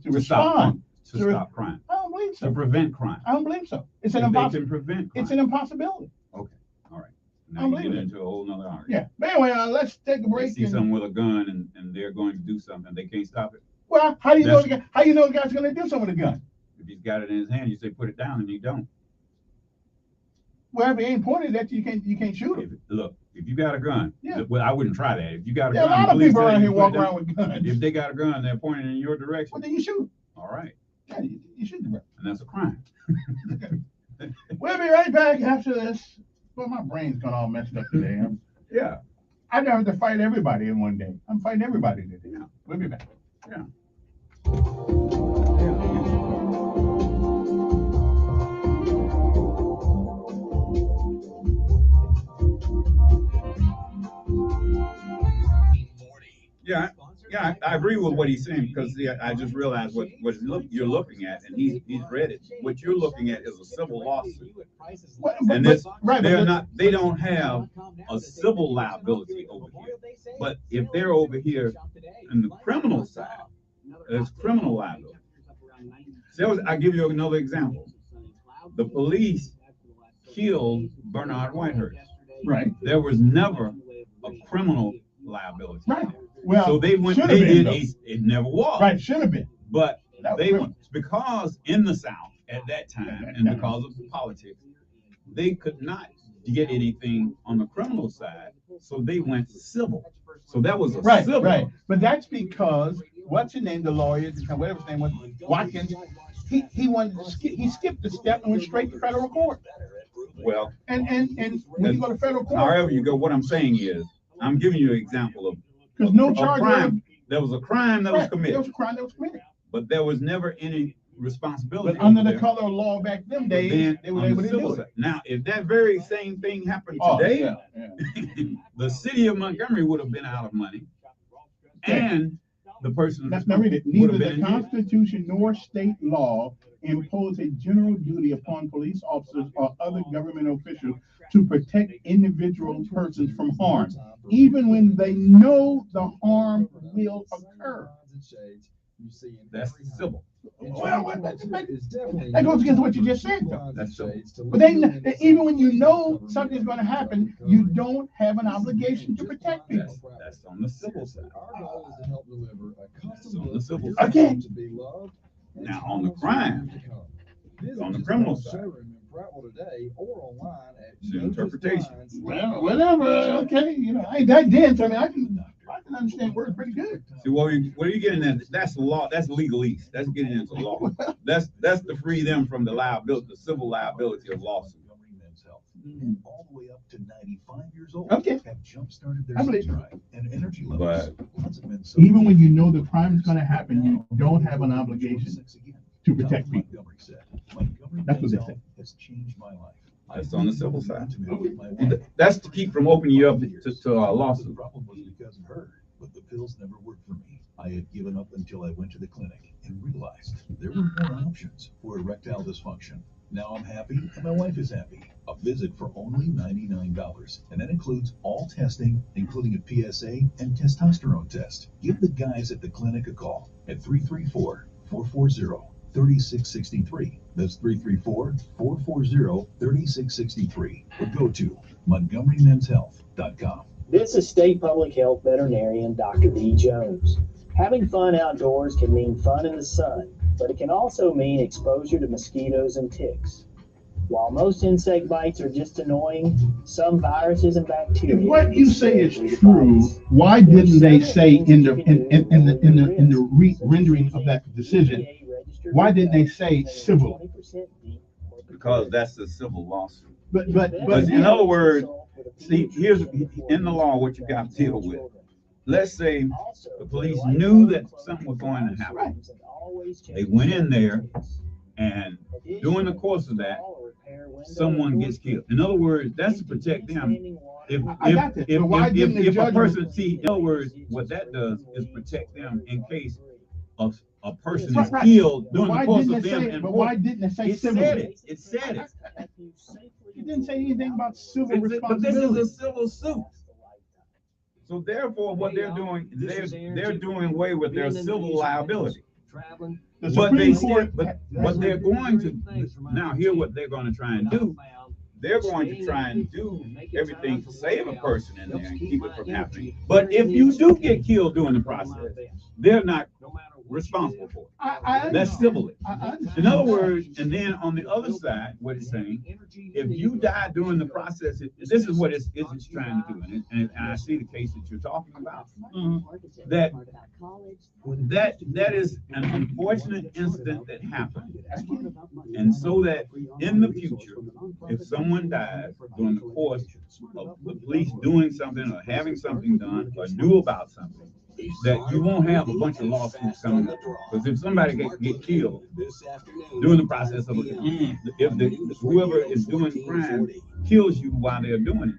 respond. To stop crime. I don't believe so. To prevent crime. I don't believe so. It's an If they impossibility. can prevent crime. It's an impossibility. Okay, all right. I Now don't you get believe it. into a whole nother argument. Yeah. But anyway, let's take a They break. see someone with a gun and they're going to do something. They can't stop it. Well, how do you know That's- the guy? How you know the guy's going to do something with a gun? If he's got it in his hand, you say put it down, and you don't. Well, if he ain't pointed at you, you can't shoot him. Look, if you got a gun, Yeah. well, I wouldn't try that. If you got a Yeah, a gun, lot of police people tell around you here to put walk it around down. with guns. If they got a gun, they're pointing in your direction. Well, then you shoot. All right, Yeah, you shoot them. and that's a crime. We'll be right back after this. Well, my brain's gone all messed up today. Yeah. I never have to fight everybody in one day. I'm fighting everybody today. Yeah. We'll be back. Yeah. Yeah, I agree with what he's saying because I just realized what you're looking at, and he's read it. What you're looking at is a civil lawsuit, and this they don't have a civil liability over here. But if they're over here in the criminal side, there's criminal liability. So I'll give you another example. The police killed Bernard Whitehurst. Right. There was never a criminal liability. Right. Well, so they went. should They have been, did. It never was. Right. Should have been. But That was they criminal. because in the South at that time, and because of the politics, they could not get anything on the criminal side, so they went civil. So that was a Right. civil. Right. But that's because what's his name? The lawyer, whatever his name was, Watkins. He wanted to skip. He skipped a step and went straight to federal court. Well, And when you go to federal court, however you go, what I'm saying is, I'm giving you an example of because no a charge. crime. There was a crime that was Right, committed. there was a crime that was committed. But there was never any responsibility. But under over the there. color of law back them But days, then they were on able the to civil do side. it. Now, if that very same thing happened Oh, today, yeah. the city of Montgomery would have been out of money, and the person That's not read it. would Neither have been the in jail. Constitution nor state law impose a general duty upon police officers or other government officials to protect individual persons from harm, even when they know the harm will occur. That's civil. Well, that goes against what you just said, though. That's civil. But then, even when you know something's going to happen, you don't have an obligation to protect people. That's on the civil side. That's on the civil side. Again, Now, on the crime, on the criminal side, it's an interpretation. well, whatever. Okay, I ain't that dense. I mean, I can understand words pretty good. See, what are you getting at? That's law. That's legalese. That's getting into law. That's to free them from the liability, the civil liability of lawsuit. And all the way up to 95 years old Okay. have jump-started their I believe sex drive and energy levels. But Lots of men Even when you know the crime is going to happen, you don't have an obligation to protect people. Montgomery said, Montgomery That's what they Men's say. Health has changed my life. that's on the civil side. To me with my wife. That's to keep from opening you up to a The lawsuit. problem was because of her, but the pills never worked for me. I had given up until I went to the clinic and realized there were more options for erectile dysfunction. Now I'm happy and my wife is happy. A visit for only $99, and that includes all testing, including a PSA and testosterone test. Give the guys at the clinic a call at 334-440-3663. That's 334-440-3663. Or go to MontgomeryMen'sHealth.com. This is State Public Health Veterinarian Dr. D. Jones. Having fun outdoors can mean fun in the sun, but it can also mean exposure to mosquitoes and ticks. While most insect bites are just annoying, some viruses and bacteria. If what you say is true, why didn't they say in the rendering of that decision? Why didn't they say civil? Because that's a civil lawsuit. But in other words, see, here's in the law what you got to deal with. Let's say the police knew that something was going to happen. They went in there, and during the course of that, someone gets killed. In other words, that's to protect them. If a person, see, in other words, what that does is protect them in case a person is killed during the course of them. But why didn't it say civil? It said it. It didn't say anything about civil But this responsibility. is a civil suit. So therefore, what they're doing, they're doing away with their civil liability. The Supreme Court, but what they're going to now here, what they're going to try and do, they're going to try and do everything to save a person in there and keep it from happening. But if you do get killed during the process, they're not responsible for it. That's civilly. In other words, and then on the other side, what it's saying, if you die during the process, this is what it's trying to do. And I see the case that you're talking about. That is an unfortunate incident that happened. And so that in the future, if someone dies during the course of the police doing something or having something done or knew about something, that you won't have a bunch of lawsuits coming up. Because if somebody get killed during the process of whoever is doing the crime kills you while they're doing it,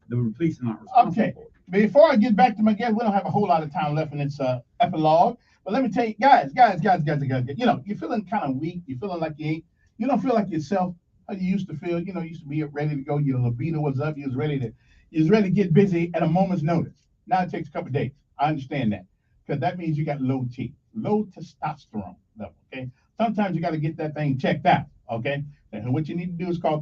the police are not responsible. Okay. Before I get back to my guest, we don't have a whole lot of time left in this epilogue. But let me tell you, guys, you know, you're feeling kind of weak. You're feeling like you don't feel like yourself how you used to feel. You know, you used to be ready to go. Your libido was up. You was ready to get busy at a moment's notice. Now it takes a couple of days. I understand that, because that means you got low testosterone level, okay? Sometimes you got to get that thing checked out, okay? And what you need to do is call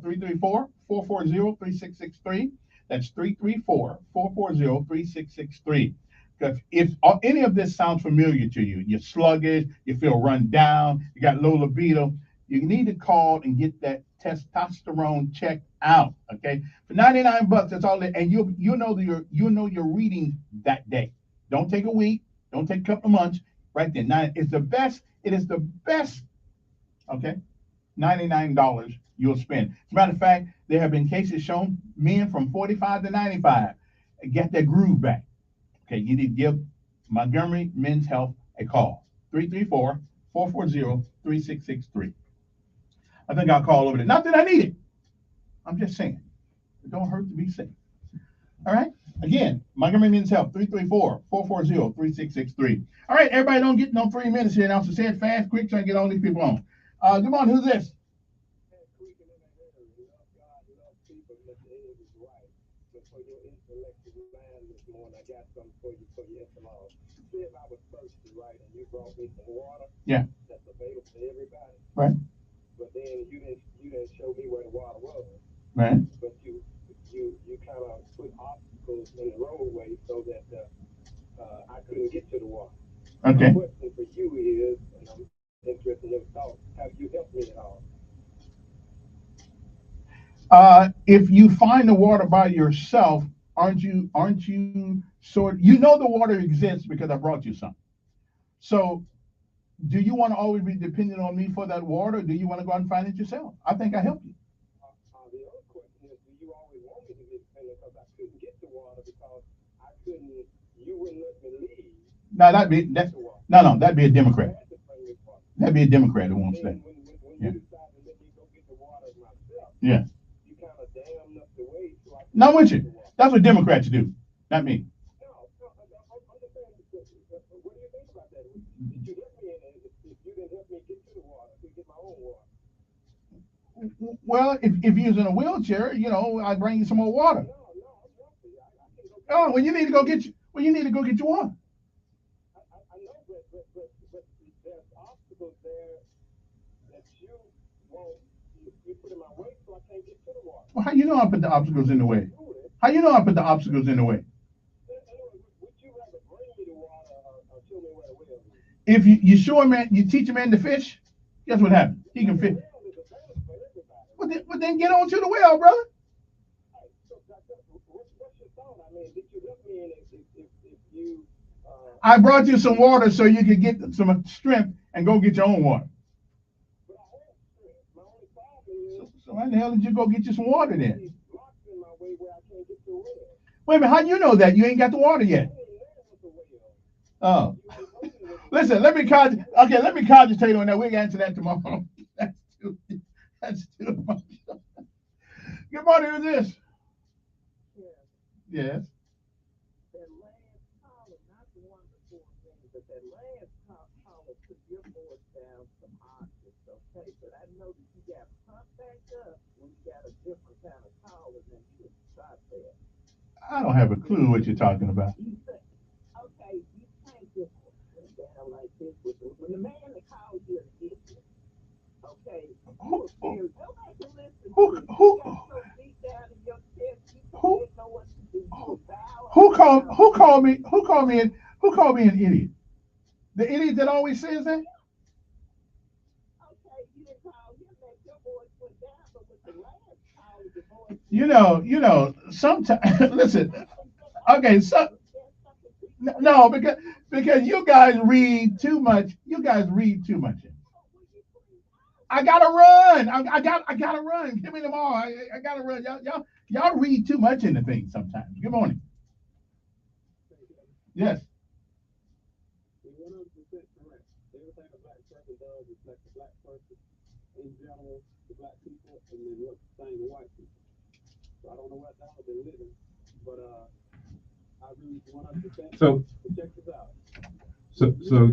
334-440-3663. That's 334-440-3663. Because if any of this sounds familiar to you, you're sluggish, you feel run down, you got low libido, you need to call and get that testosterone checked out, okay? For $99, that's all. And you know your reading that day. Don't take a week. Don't take a couple of months. Right there. Now, it's the best. It is the best. Okay, $99 you'll spend. As a matter of fact, there have been cases shown men from 45 to 95 get their groove back. Okay, you need to give Montgomery Men's Health a call. 334-440-3663. I think I'll call over there. Not that I need it. I'm just saying. It don't hurt to be safe. All right. Again, Montgomery Men's Health, 334-440-3663. All right, everybody, don't get no 3 minutes here now, so say it fast, quick, try to get all these people on. Good morning, who's this? Yeah. Right. But then you didn't show me where the water was. Right. But you kind of put obstacles in the roadway so that I couldn't get to the water. Okay. My question for you is, and I'm interested in your thoughts, have you helped me at all? If you find the water by yourself, aren't you sort? You know the water exists because I brought you some. So, do you want to always be dependent on me for that water? Or do you want to go out and find it yourself? I think I helped you. The other question is, do you always want me to be dependent because I couldn't get the water because you wouldn't let me leave? No, that'd be a Democrat. That'd be a Democrat who wants that. Yeah. Yeah. You kind of damn up the way. Not with you. That's what Democrats do, not me. Well, if you're in a wheelchair, I'd bring you some more water. Oh, well, you need to go get your water. I know, but there's obstacles there that you put in my way, so I can't get to the water. Well, how you know I put the obstacles in the way? How you know I put the obstacles in the way? Would you rather bring me the water or show me where the well is? If you show a man, you teach a man to fish, guess what happens? He can fish. Well, then get on to the well, brother. I brought you some water so you could get some strength and go get your own water. So why the hell did you go get you some water then? Wait a minute, how do you know that? You ain't got the water yet. Oh. Listen, let me cogitate on that. We'll answer that tomorrow. That's too much. Good morning, who's this? Yes. That last caller, not the one before me, but that last caller took your voice down some octaves, okay? But I know that you got pumped back up when you got a different kind of caller than you shot there. I don't have a clue what you're talking about. You when the man that calls you an idiot, okay, you are very, nobody can listen to you. You got so deep down in your chest, you don't know what to do. Who called me an idiot? The idiot that always says that? You know, sometimes, listen, okay, so, no, because you guys read too much. I gotta run. I gotta run. Give me them all. I gotta run. Y'all read too much into things sometimes. Good morning. Yes. You're 100% correct. Everything a black person does reflects the black person in general, the black people, and then what's the same with white people. So I don't know what the hell they're living, but I agree with 100%. So check this out.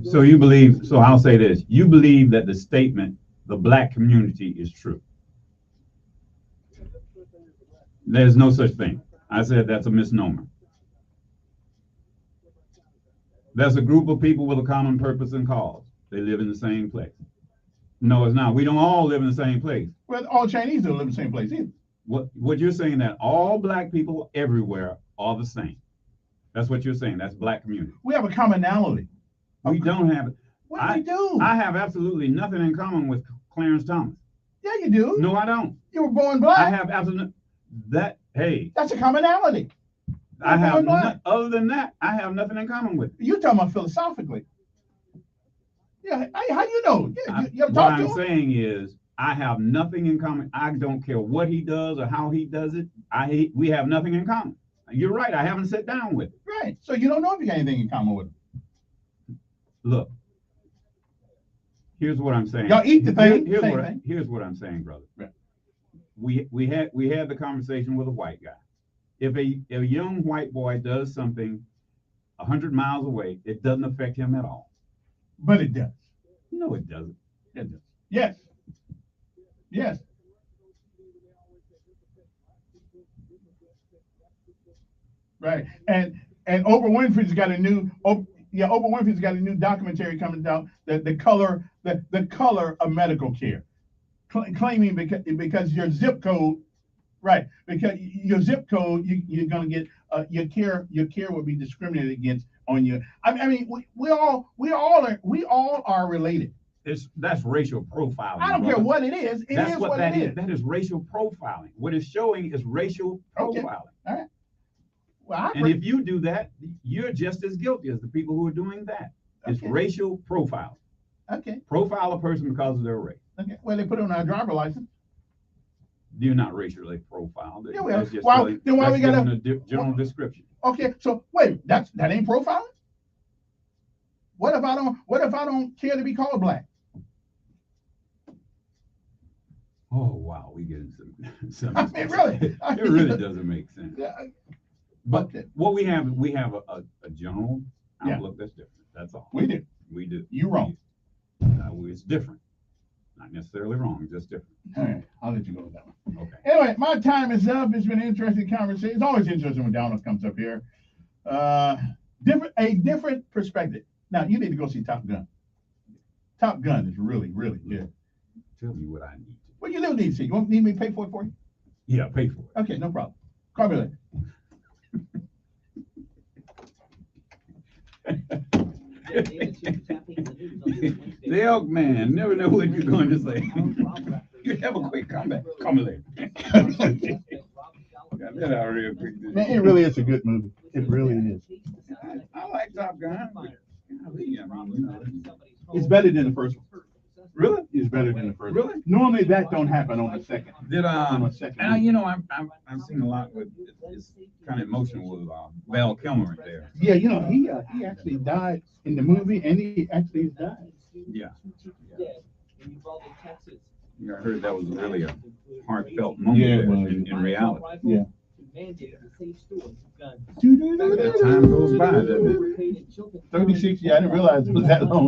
So you believe? So I'll say this: you believe that the statement "the black community" is true. There's no such thing. I said that's a misnomer. There's a group of people with a common purpose and cause. They live in the same place. No, it's not. We don't all live in the same place. Well, all Chinese don't live in the same place either. What you're saying that all black people everywhere are the same. That's what you're saying. That's black community. We have a commonality. We don't have it. What do we do? I have absolutely nothing in common with Clarence Thomas. Yeah, you do. No, I don't. You were born black. I have absolutely that. Hey, that's a commonality. I have other than that, I have nothing in common with. You talking about philosophically? Yeah. How you know? Yeah, you what I'm saying is, I have nothing in common. I don't care what he does or how he does it. We have nothing in common. You're right. I haven't sat down with it. Right. So you don't know if you got anything in common with him. Look. Here's what I'm saying. Y'all eat the thing. Here's what I'm saying, brother. Right. We had the conversation with a white guy. If a young white boy does something 100 miles away, it doesn't affect him at all. But it does. No, it doesn't. It does. Yes. Yes. Right. And Oprah Winfrey's got a new Oprah Winfrey's got a new documentary coming out, the color of medical care, claiming because your zip code. Right, because your zip code, you're gonna get your care will be discriminated against on you. I mean, we all are related. That's racial profiling. I don't care what it is. It is what it is. That is racial profiling. What it's showing is racial profiling. Okay. All right. Well, and if you do that, you're just as guilty as the people who are doing that. It's racial profiling. Okay. Profile a person because of their race. Okay. Well, they put it on our driver's license. You're not racially profiled. Yeah, well, then why we got a general description? Okay, so wait, that ain't profiling. What if I don't care to be called black? Oh wow, we get into some. I mean, really, it really doesn't make sense. Yeah. But what we have a general outlook that's different. That's all. We do. We do. You wrong. It's different. Not necessarily wrong, just different. All right, I'll let you go with that one. Okay. Anyway, my time is up. It's been an interesting conversation. It's always interesting when Donald comes up here. A different perspective. Now you need to go see Top Gun. Top Gun is really, really good. Tell me what I need. What you do need to see? You want me to pay for it for you? Yeah, pay for it. Okay, no problem. Call me later. The elk man never know what you're going to say. You have a quick comeback. Come later. Got that out real quick. Man, it really is a good movie. It really is. I like Top Gun. It's better than the first one. Really? It's better than the first. Really? Normally that don't happen on the second. And you know, I've seen a lot with it's kind of emotional with Val Kilmer right there. Yeah, you know, he actually died in the movie, and he actually died. Yeah. I heard that was really a heartfelt moment in reality. Yeah. That time goes by, doesn't it? 36. Yeah, I didn't realize it was that long.